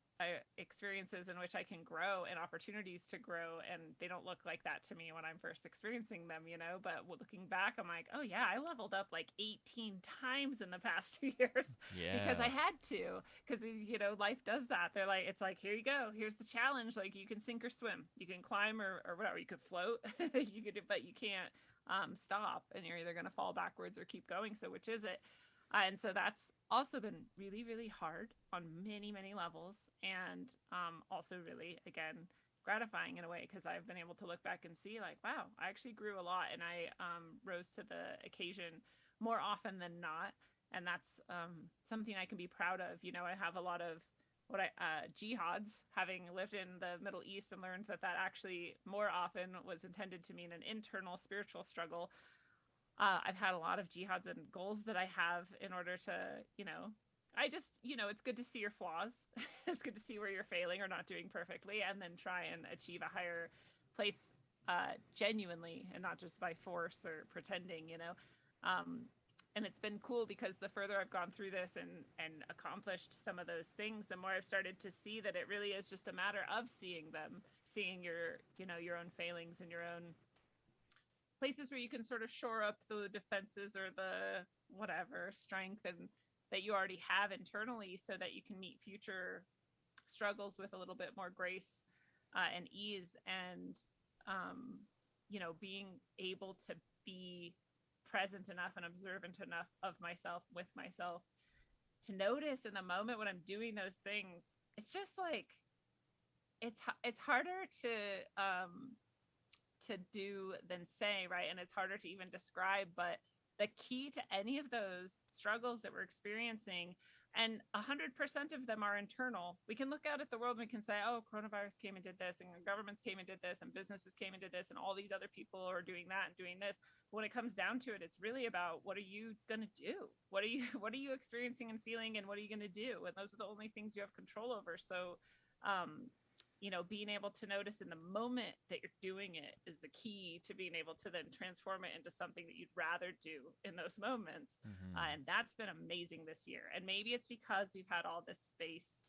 experiences in which I can grow and opportunities to grow. And they don't look like that to me when I'm first experiencing them, you know, but looking back, I'm like, oh yeah, I leveled up like 18 times in the past 2 years. Yeah. Because I had to, because, you know, life does that. They're like, it's like, here you go, here's the challenge. Like, you can sink or swim, you can climb or whatever, you could float, you could, but you can't stop, and you're either going to fall backwards or keep going. So which is it? And so that's also been really, really hard on many, many levels. And also really, again, gratifying in a way, because I've been able to look back and see like, wow, I actually grew a lot, and I rose to the occasion more often than not. And that's something I can be proud of. You know, I have a lot of jihads, having lived in the Middle East and learned that actually more often was intended to mean an internal spiritual struggle. I've had a lot of jihads and goals that I have in order to, you know, I just, you know, it's good to see your flaws. It's good to see where you're failing or not doing perfectly, and then try and achieve a higher place genuinely, and not just by force or pretending, you know. And it's been cool, because the further I've gone through this and accomplished some of those things, the more I've started to see that it really is just a matter of seeing them, seeing your, you know, your own failings and your own places where you can sort of shore up the defenses or the whatever strength and that you already have internally, so that you can meet future struggles with a little bit more grace and ease. And you know, being able to be present enough and observant enough of myself with myself to notice in the moment when I'm doing those things. It's just like, it's harder to do than say, right? And it's harder to even describe, but the key to any of those struggles that we're experiencing, and 100% of them are internal. We can look out at the world and we can say, oh, coronavirus came and did this, and governments came and did this, and businesses came and did this, and all these other people are doing that and doing this. But when it comes down to it, it's really about, what are you going to do? What are you experiencing and feeling, and what are you going to do? And those are the only things you have control over. So, being able to notice in the moment that you're doing it is the key to being able to then transform it into something that you'd rather do in those moments. And that's been amazing this year. And maybe it's because we've had all this space,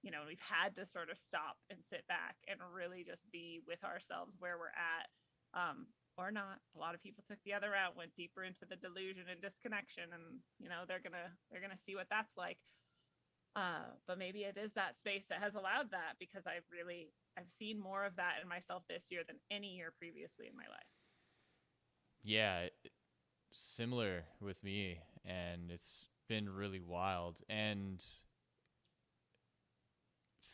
we've had to sort of stop and sit back and really just be with ourselves where we're at, or not. A lot of people took the other route, went deeper into the delusion and disconnection, and they're gonna see what that's like. But maybe it is that space that has allowed that, because I've seen more of that in myself this year than any year previously in my life. Yeah, similar with me, and it's been really wild. And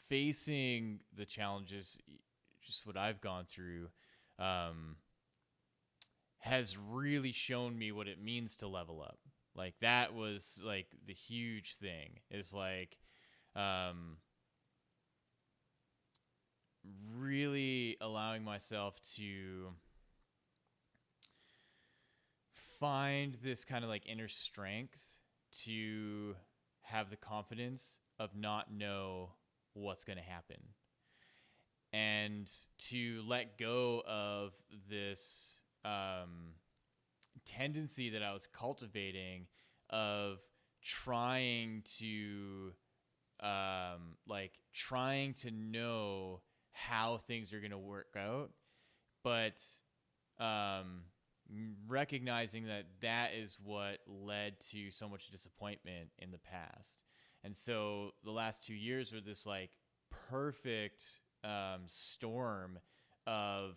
facing the challenges, just what I've gone through, has really shown me what it means to level up. Like, that was like the huge thing, is like, really allowing myself to find this kind of like inner strength to have the confidence of not know what's going to happen, and to let go of this, tendency that I was cultivating of trying to know how things are going to work out, but recognizing that is what led to so much disappointment in the past. And so the last 2 years were this like perfect storm of,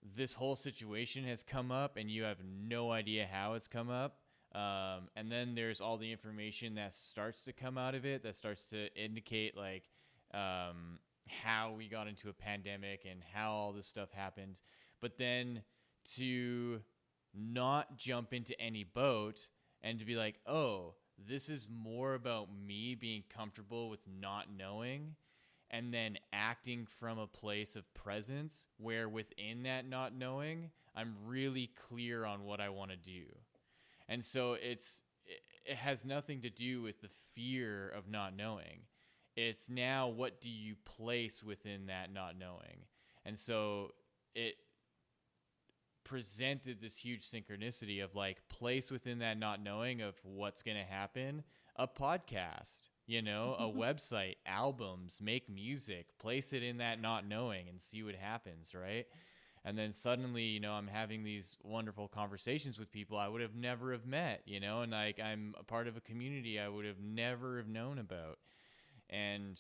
this whole situation has come up and you have no idea how it's come up. And then there's all the information that starts to come out of it, that starts to indicate like how we got into a pandemic and how all this stuff happened. But then to not jump into any boat and to be like, oh, this is more about me being comfortable with not knowing, and then acting from a place of presence where within that not knowing, I'm really clear on what I want to do. And so it has nothing to do with the fear of not knowing. It's now, what do you place within that not knowing? And so it presented this huge synchronicity of like, place within that not knowing of what's going to happen, a podcast, a website, albums, make music, place it in that not knowing and see what happens, right? And then suddenly, I'm having these wonderful conversations with people I would have never have met, and like, I'm a part of a community I would have never have known about. And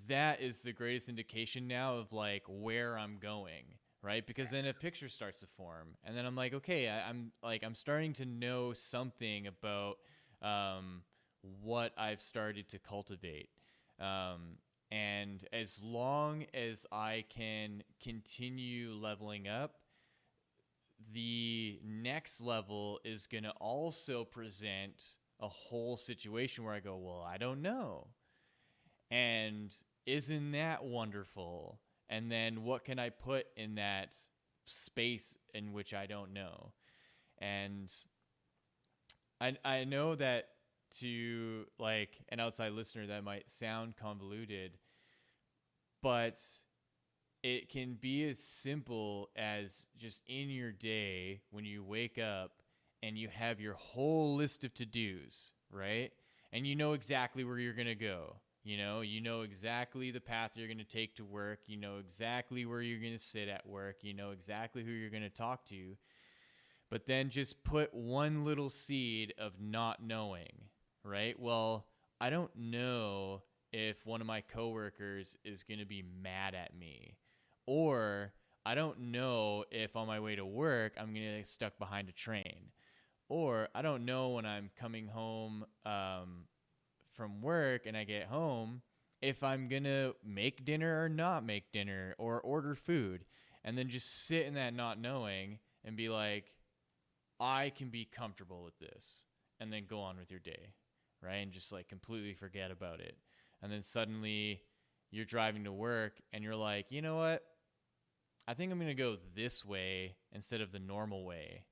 that is the greatest indication now of like where I'm going, right? Because then a picture starts to form, and then I'm like, okay, I'm starting to know something about what I've started to cultivate. And as long as I can continue leveling up, the next level is going to also present a whole situation where I go, well, I don't know. And isn't that wonderful? And then what can I put in that space in which I don't know? And I know that to like an outside listener that might sound convoluted, but it can be as simple as just in your day when you wake up and you have your whole list of to-dos, right? And you know exactly where you're going to go. You know exactly the path you're going to take to work. You know exactly where you're going to sit at work. You know exactly who you're going to talk to. But then just put one little seed of not knowing, right? Well, I don't know if one of my coworkers is going to be mad at me, or I don't know if on my way to work I'm going to get stuck behind a train, or I don't know when I'm coming home from work and I get home if I'm going to make dinner or not make dinner or order food, and then just sit in that not knowing and be like, I can be comfortable with this, and then go on with your day, right? And just like completely forget about it. And then suddenly you're driving to work and you're like, you know what? I think I'm going to go this way instead of the normal way,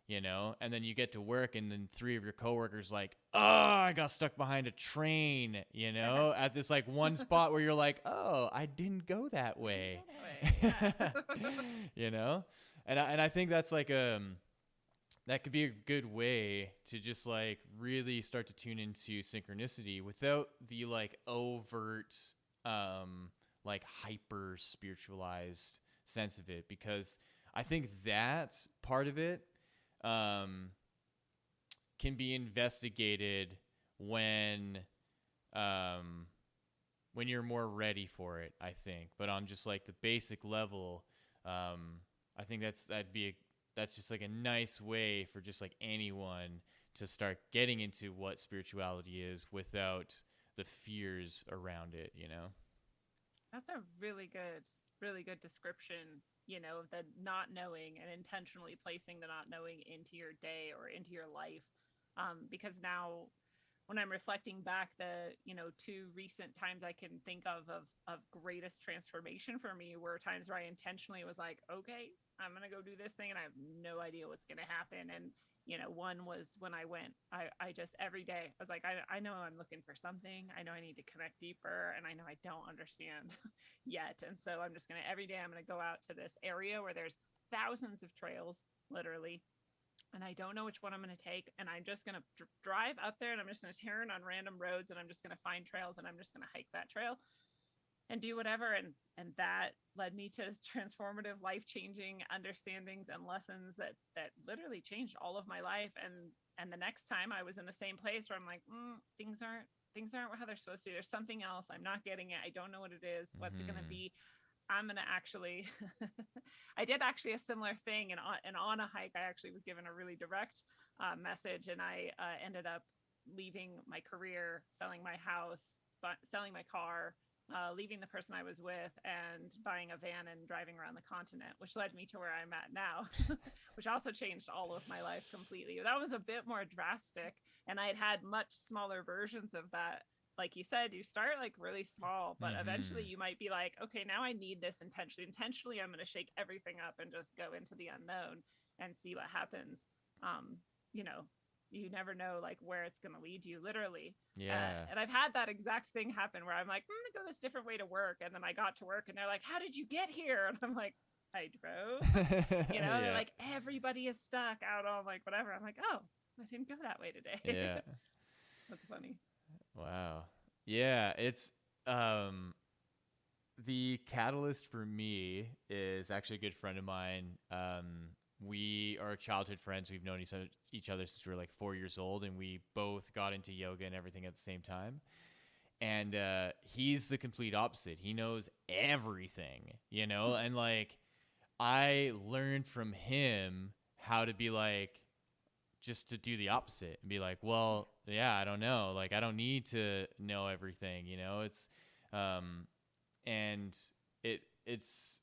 you know? And then you get to work and then 3 of your coworkers like, oh, I got stuck behind a train, you know, at this like one spot where you're like, oh, I didn't go that way, Yeah. you know? And I think that's like, that could be a good way to just like really start to tune into synchronicity without the like overt, like hyper spiritualized sense of it, because I think that part of it can be investigated when you're more ready for it, I think. But on just like the basic level, I think that's just like a nice way for just like anyone to start getting into what spirituality is without the fears around it, you know? That's a really good description, you know, of the not knowing and intentionally placing the not knowing into your day or into your life. Because now when I'm reflecting back, the, you know, 2 recent times I can think of greatest transformation for me were times where I intentionally was like, okay, I'm going to go do this thing and I have no idea what's going to happen. And, you know, one was when I went, I just every day I was like, I know I'm looking for something. I know I need to connect deeper, and I know I don't understand yet. And so I'm just going to, every day I'm going to go out to this area where there's thousands of trails, literally. And I don't know which one I'm going to take. And I'm just going to drive up there, and I'm just going to turn on random roads, and I'm just going to find trails, and I'm just going to hike that trail and do whatever. And that led me to transformative, life-changing understandings and lessons that literally changed all of my life. And the next time I was in the same place where I'm like, things aren't how they're supposed to be. There's something else. I'm not getting it. I don't know what it is. What's it going to be? I'm going to actually, I did actually a similar thing. And on a hike, I actually was given a really direct message. And I ended up leaving my career, selling my house, selling my car, leaving the person I was with, and buying a van and driving around the continent, which led me to where I'm at now, which also changed all of my life completely. That was a bit more drastic, and I had much smaller versions of that. Like you said, you start like really small, but eventually you might be like, okay, now I need this intentionally. Intentionally, I'm going to shake everything up and just go into the unknown and see what happens. You know, you never know like where it's going to lead you, literally. Yeah. And I've had that exact thing happen where I'm like, I'm going to go this different way to work. And then I got to work and they're like, how did you get here? And I'm like, I drove, you know, Yeah. like everybody is stuck out on like whatever. I'm like, oh, I didn't go that way today. Yeah. That's funny. Wow. Yeah, it's the catalyst for me is actually a good friend of mine. We are childhood friends. We've known each other since we were like 4 years old, and we both got into yoga and everything at the same time. And he's the complete opposite. He knows everything, you know? And like I learned from him how to be like, just to do the opposite and be like, well, yeah, I don't know. Like, I don't need to know everything, you know? It's, and it's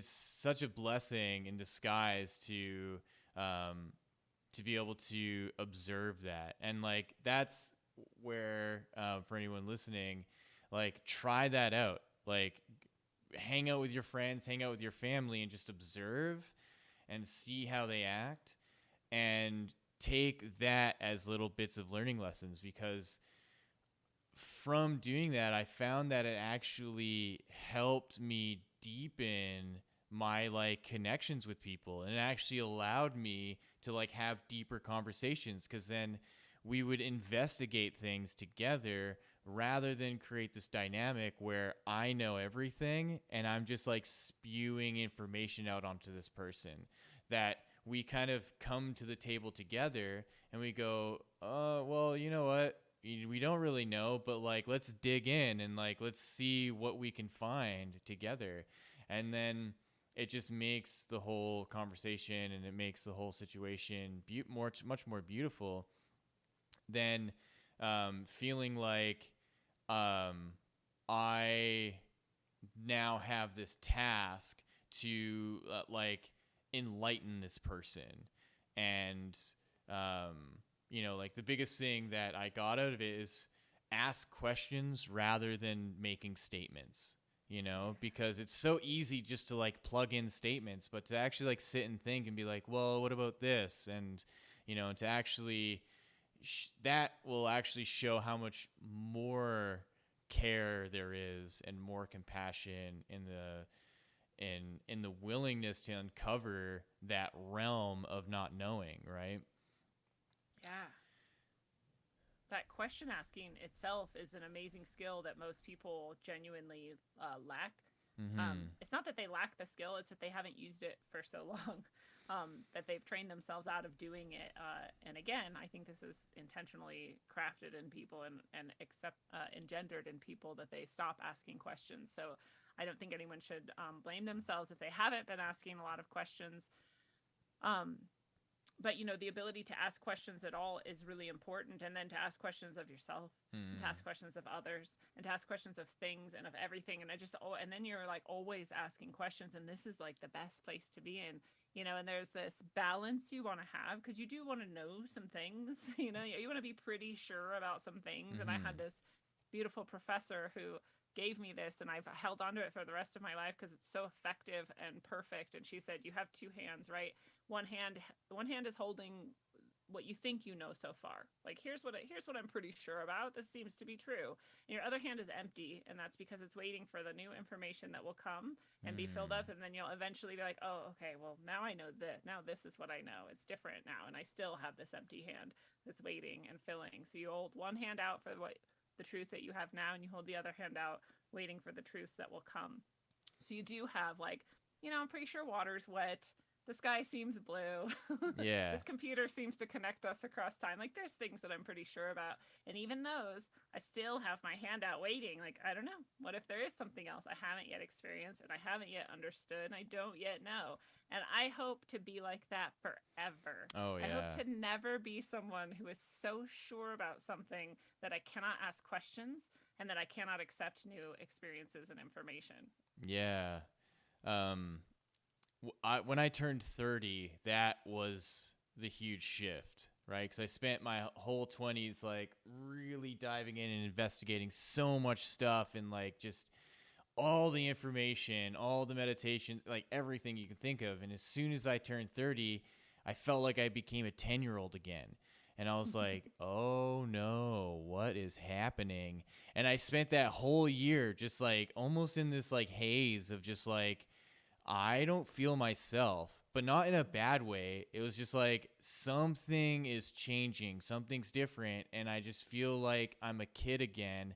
such a blessing in disguise to be able to observe that. And like, that's where, for anyone listening, like try that out, like hang out with your friends, hang out with your family, and just observe and see how they act. And take that as little bits of learning lessons, because from doing that, I found that it actually helped me deepen my like connections with people, and it actually allowed me to like have deeper conversations, because then we would investigate things together rather than create this dynamic where I know everything and I'm just like spewing information out onto this person. That we kind of come to the table together and we go, well, you know what? We don't really know, but like, let's dig in and like, let's see what we can find together. And then it just makes the whole conversation and it makes the whole situation much more beautiful than feeling like I now have this task to like enlighten this person. And like the biggest thing that I got out of it is ask questions rather than making statements, because it's so easy just to like plug in statements, but to actually like sit and think and be like, well, what about this? And to actually that will actually show how much more care there is and more compassion in the willingness to uncover that realm of not knowing, right? Yeah. That question asking itself is an amazing skill that most people genuinely lack. It's not that they lack the skill, it's that they haven't used it for so long, that they've trained themselves out of doing it. And again, I think this is intentionally crafted in people and engendered in people, that they stop asking questions. So I don't think anyone should blame themselves if they haven't been asking a lot of questions. But, the ability to ask questions at all is really important. And then to ask questions of yourself, and to ask questions of others, and to ask questions of things and of everything. And then you're like always asking questions. And this is like the best place to be in, and there's this balance you want to have, because you do want to know some things, you want to be pretty sure about some things. And I had this beautiful professor who gave me this, and I've held onto it for the rest of my life because it's so effective and perfect. And she said, you have two hands, right? One hand is holding what you think you know so far. Like, here's what I'm pretty sure about. This seems to be true. And your other hand is empty, and that's because it's waiting for the new information that will come and be filled up. And then you'll eventually be like, oh, okay, well, now I know this. Now this is what I know. It's different now, and I still have this empty hand that's waiting and filling. So you hold one hand out for the truth that you have now, and you hold the other hand out waiting for the truths that will come. So you do have like, I'm pretty sure water's wet. The sky seems blue. Yeah. This computer seems to connect us across time. Like, there's things that I'm pretty sure about. And even those, I still have my hand out waiting. Like, I don't know. What if there is something else I haven't yet experienced and I haven't yet understood and I don't yet know? And I hope to be like that forever. Oh, yeah. I hope to never be someone who is so sure about something that I cannot ask questions and that I cannot accept new experiences and information. Yeah. When I turned 30, that was the huge shift, right? Because I spent my whole 20s like really diving in and investigating so much stuff, and like just all the information, all the meditation, like everything you can think of. And as soon as I turned 30, I felt like I became a 10-year-old again. And I was like, oh no, what is happening? And I spent that whole year just like almost in this like haze of just like, I don't feel myself, but not in a bad way. It was just like something is changing, something's different, and I just feel like I'm a kid again.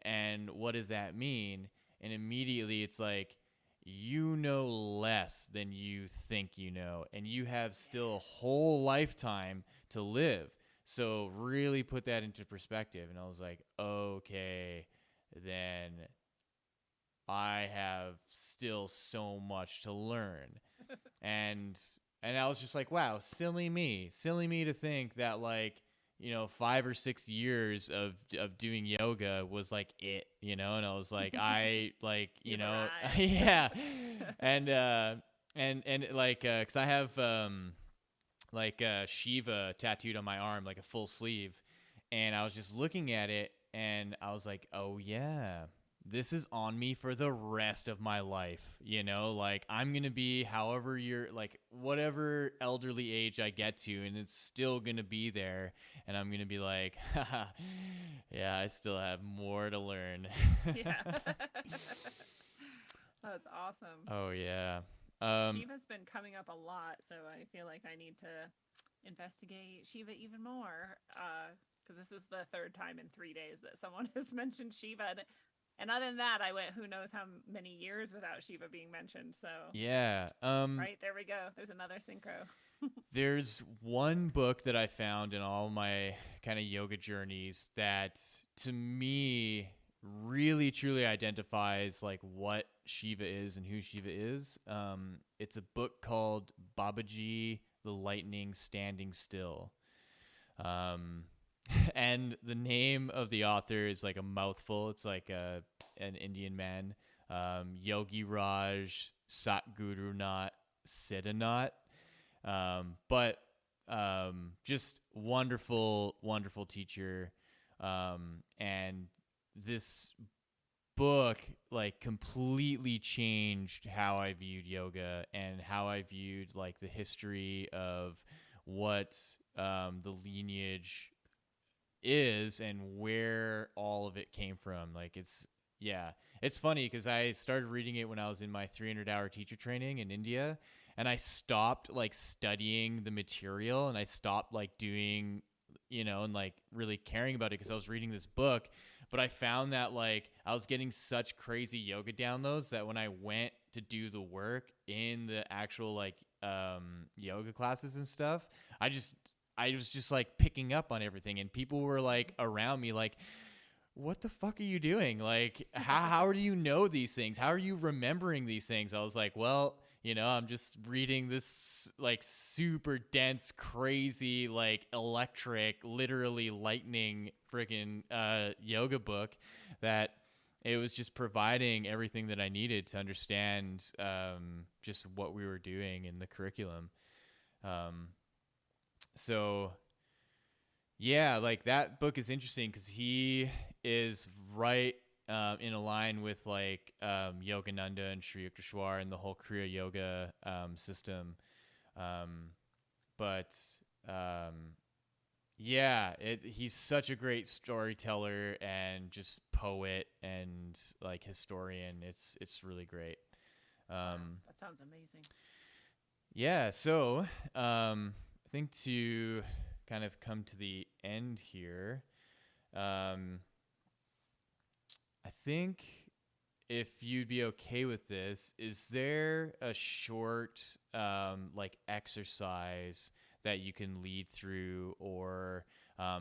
And what does that mean? And immediately it's like, you know less than you think you know, and you have still a whole lifetime to live. So really put that into perspective. And I was like, okay, then I have still so much to learn. and I was just like, wow, silly me to think that like, 5 or 6 years of doing yoga was like it, and I was like, I like, yeah. And like, cause I have, like, Shiva tattooed on my arm, like a full sleeve. And I was just looking at it and I was like, oh yeah, this is on me for the rest of my life. Like I'm going to be however like whatever elderly age I get to, and it's still going to be there. And I'm going to be like, haha, yeah, I still have more to learn. Yeah. That's awesome. Oh yeah. Shiva's been coming up a lot, so I feel like I need to investigate Shiva even more. Because this is the third time in 3 days that someone has mentioned Shiva. And other than that, I went who knows how many years without Shiva being mentioned. So yeah, right, there we go. There's another synchro. There's one book that I found in all my kind of yoga journeys that to me really truly identifies like what Shiva is and who Shiva is. It's a book called Babaji, the Lightning Standing Still. And the name of the author is like a mouthful. It's like an Indian man, Yogi Raj Satgurunath Siddhanath. But just wonderful, wonderful teacher. And this book like completely changed how I viewed yoga and how I viewed like the history of what the lineage is and where all of it came from. Like it's funny because I started reading it when I was in my 300-hour teacher training in India, and I stopped like studying the material, and I stopped like doing, and like really caring about it because I was reading this book. But I found that like I was getting such crazy yoga downloads that when I went to do the work in the actual like yoga classes and stuff, I was just like picking up on everything, and people were like around me like, what the fuck are you doing? Like, how do you know these things? How are you remembering these things? I was like, well, I'm just reading this like super dense, crazy, like electric, literally lightning freaking yoga book that it was just providing everything that I needed to understand just what we were doing in the curriculum. So yeah, like that book is interesting because he is right in a line with like Yogananda and Sri Yukteswar and the whole Kriya Yoga system. But yeah, he's such a great storyteller and just poet and like historian. It's really great. Wow, that sounds amazing. Yeah, so I think to kind of come to the end here, I think if you'd be okay with this, is there a short like exercise that you can lead through, or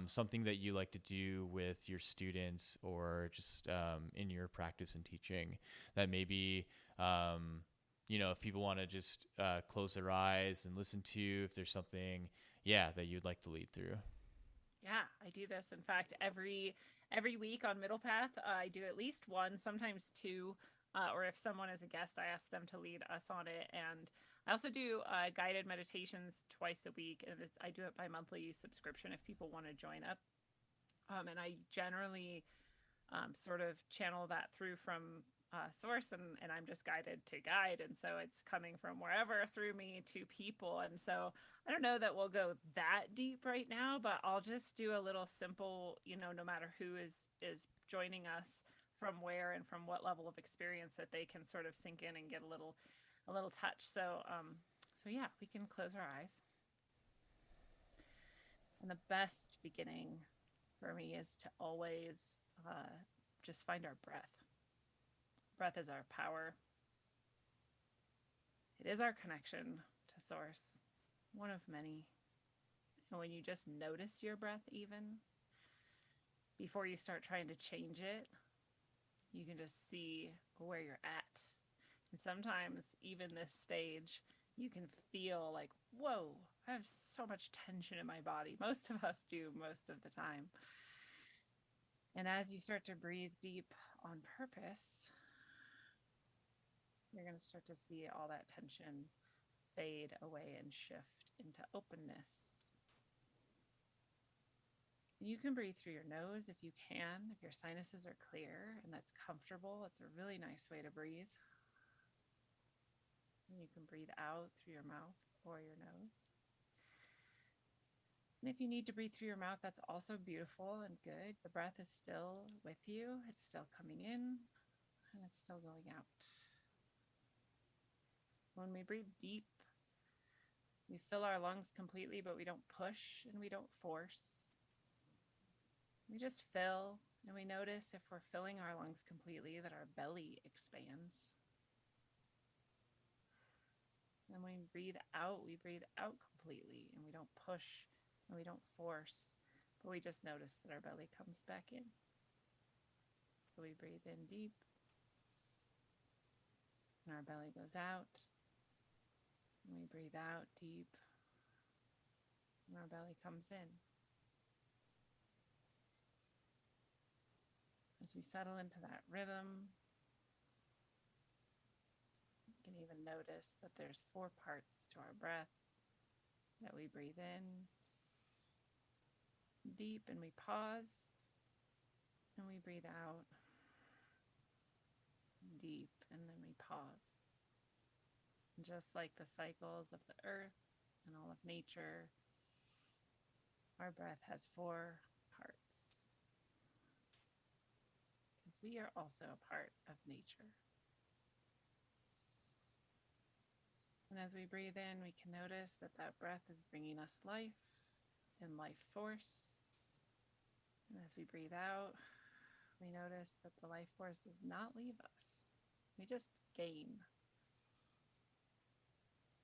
something that you like to do with your students, or just in your practice and teaching that maybe if people want to just close their eyes and listen to, if there's something that you'd like to lead through? Yeah, I do this. In fact, every week on Middle Path, I do at least one, sometimes two, or if someone is a guest, I ask them to lead us on it. And I also do guided meditations twice a week, and I do it by monthly subscription if people want to join up. And I generally sort of channel that through from source, and I'm just guided to guide, and so it's coming from wherever through me to people. And so I don't know that we'll go that deep right now, but I'll just do a little simple, no matter who is joining us from where and from what level of experience, that they can sort of sink in and get a little touch. So yeah, we can close our eyes. And the best beginning for me is to always just find our breath. Breath is our power. It is our connection to source, one of many. And when you just notice your breath, even before you start trying to change it, you can just see where you're at. And sometimes even this stage, you can feel like, whoa, I have so much tension in my body. Most of us do most of the time. And as you start to breathe deep on purpose, you're going to start to see all that tension fade away and shift into openness. You can breathe through your nose if you can, if your sinuses are clear and that's comfortable. It's a really nice way to breathe. And you can breathe out through your mouth or your nose. And if you need to breathe through your mouth, that's also beautiful and good. The breath is still with you. It's still coming in and it's still going out. When we breathe deep, we fill our lungs completely, but we don't push and we don't force. We just fill, and we notice if we're filling our lungs completely that our belly expands. And when we breathe out completely, and we don't push and we don't force, but we just notice that our belly comes back in. So we breathe in deep, and our belly goes out. And we breathe out deep, and our belly comes in. As we settle into that rhythm, you can even notice that there's 4 parts to our breath. That we breathe in deep and we pause, and we breathe out deep and then we pause. And just like the cycles of the earth and all of nature, our breath has 4 parts, because we are also a part of nature. And as we breathe in, we can notice that that breath is bringing us life and life force. And as we breathe out, we notice that the life force does not leave us. We just gain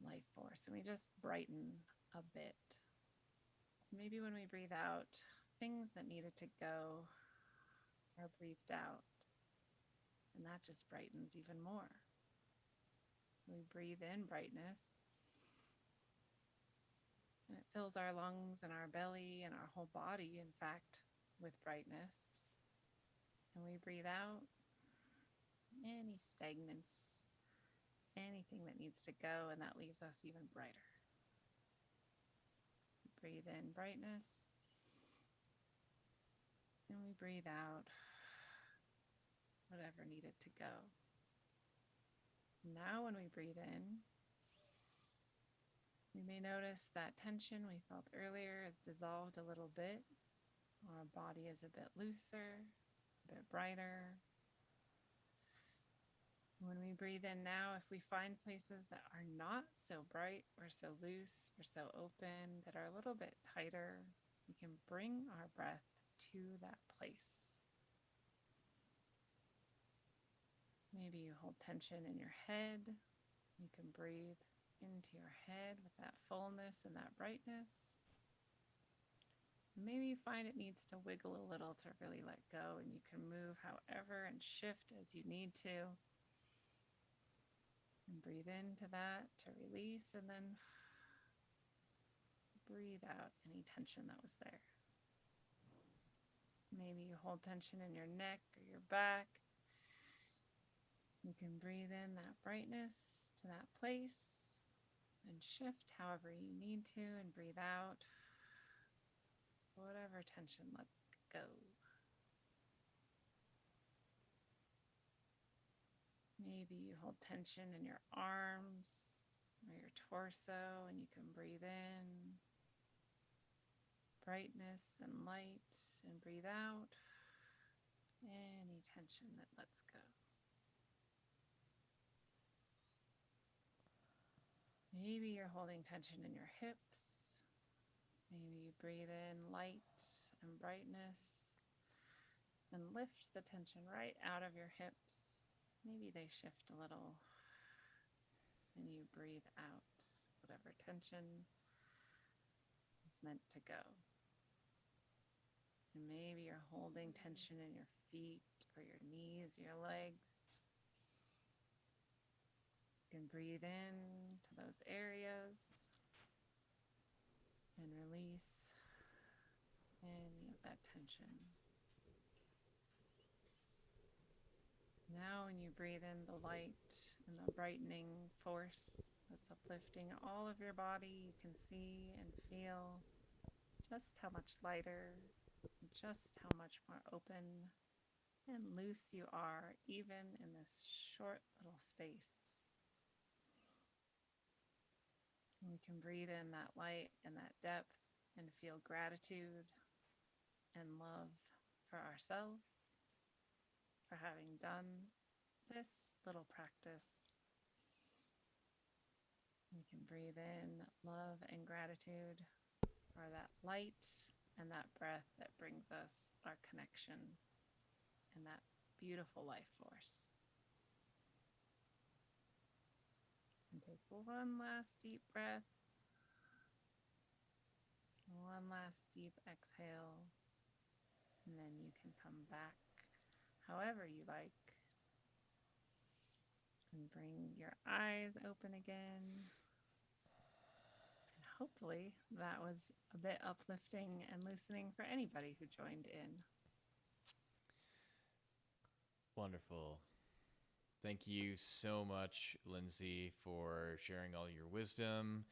life force, and we just brighten a bit. Maybe when we breathe out, things that needed to go are breathed out, and that just brightens even more. So we breathe in brightness, and it fills our lungs and our belly and our whole body, in fact, with brightness. And we breathe out any stagnance, anything that needs to go, and that leaves us even brighter. We breathe in brightness, and we breathe out whatever needed to go. Now when we breathe in, we may notice that tension we felt earlier is dissolved a little bit. Our body is a bit looser, a bit brighter. When we breathe in now, if we find places that are not so bright or so loose or so open, that are a little bit tighter, we can bring our breath to that place. Maybe you hold tension in your head. You can breathe into your head with that fullness and that brightness. Maybe you find it needs to wiggle a little to really let go, and you can move however and shift as you need to. And breathe into that to release, and then breathe out any tension that was there. Maybe you hold tension in your neck or your back. You can breathe in that brightness to that place and shift however you need to, and breathe out whatever tension, let go. Maybe you hold tension in your arms or your torso, and you can breathe in brightness and light, and breathe out any tension that lets go. Maybe you're holding tension in your hips. Maybe you breathe in light and brightness and lift the tension right out of your hips. Maybe they shift a little, and you breathe out whatever tension is meant to go. And maybe you're holding tension in your feet or your knees, your legs. You can breathe in to those areas and release any of that tension. Now when you breathe in the light and the brightening force that's uplifting all of your body, you can see and feel just how much lighter, just how much more open and loose you are, even in this short little space. And we can breathe in that light and that depth and feel gratitude and love for ourselves for having done this little practice. We can breathe in love and gratitude for that light and that breath that brings us our connection and that beautiful life force. And take one last deep breath, one last deep exhale, and then you can come back however you like, and bring your eyes open again. And hopefully that was a bit uplifting and loosening for anybody who joined in. Wonderful. Thank you so much, Lindsey, for sharing all your wisdom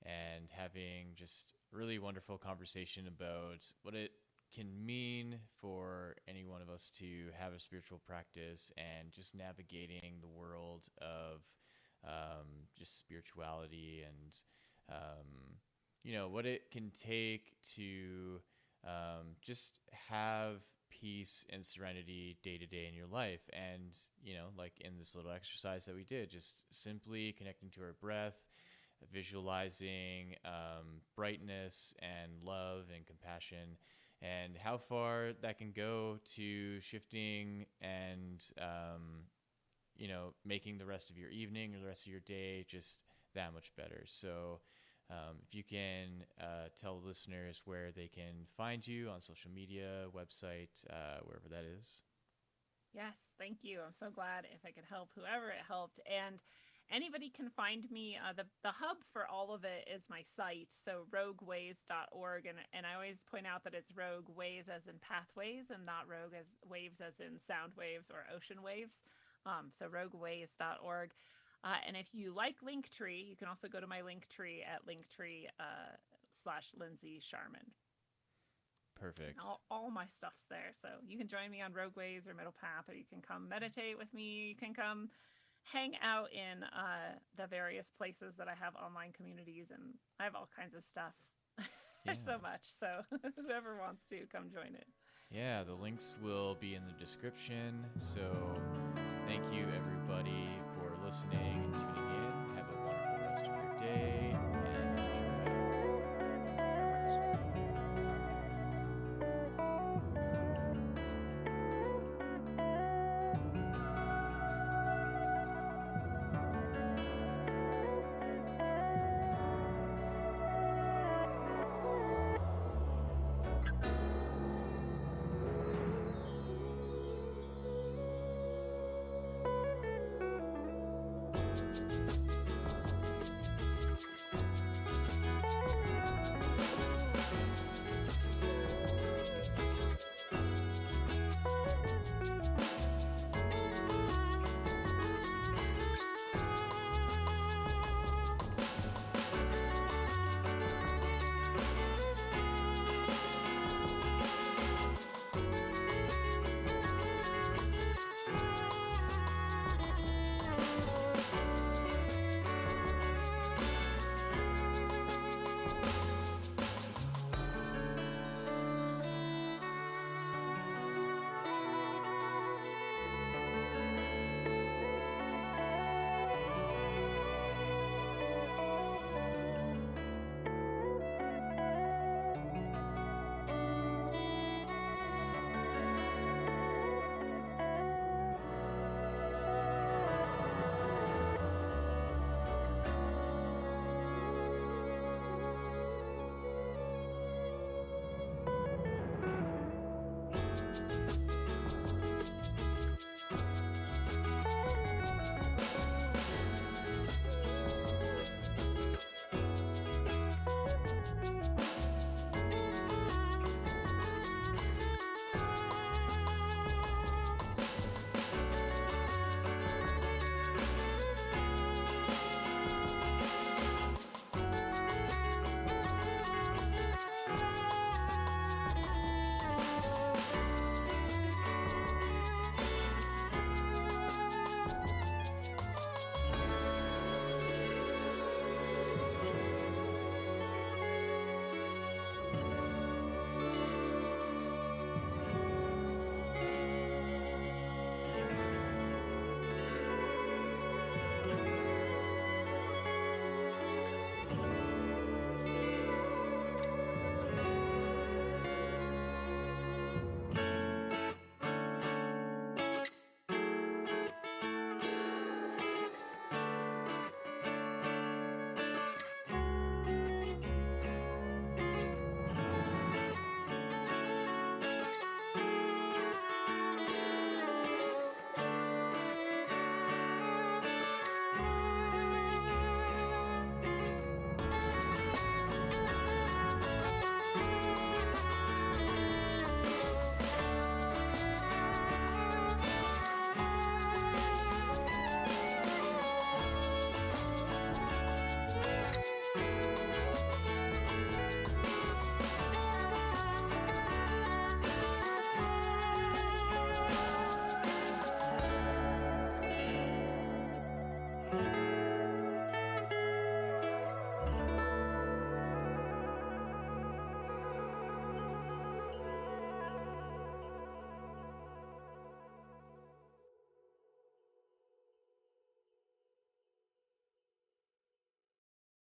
and having just a really wonderful conversation about what it can mean for any one of us to have a spiritual practice and just navigating the world of just spirituality and, what it can take to just have peace and serenity day to day in your life. And, like in this little exercise that we did, just simply connecting to our breath, visualizing brightness and love and compassion, and how far that can go to shifting and, making the rest of your evening or the rest of your day just that much better. So if you can tell listeners where they can find you on social media, website, wherever that is. Yes, thank you. I'm so glad if I could help whoever it helped. And anybody can find me. The hub for all of it is my site, so rogueways.org. And I always point out that it's rogue ways as in pathways and not rogue as waves as in sound waves or ocean waves. So rogueways.org. And if you like Linktree, you can also go to my Linktree at Linktree/Lindsey Scharmyn. Perfect. And all my stuff's there. So you can join me on Rogue Ways or Middle Path, or you can come meditate with me. You can come hang out in the various places that I have online communities, and I have all kinds of stuff. There's so much. So whoever wants to, come join it. Yeah, the links will be in the description. So thank you, everybody, for listening and tuning in.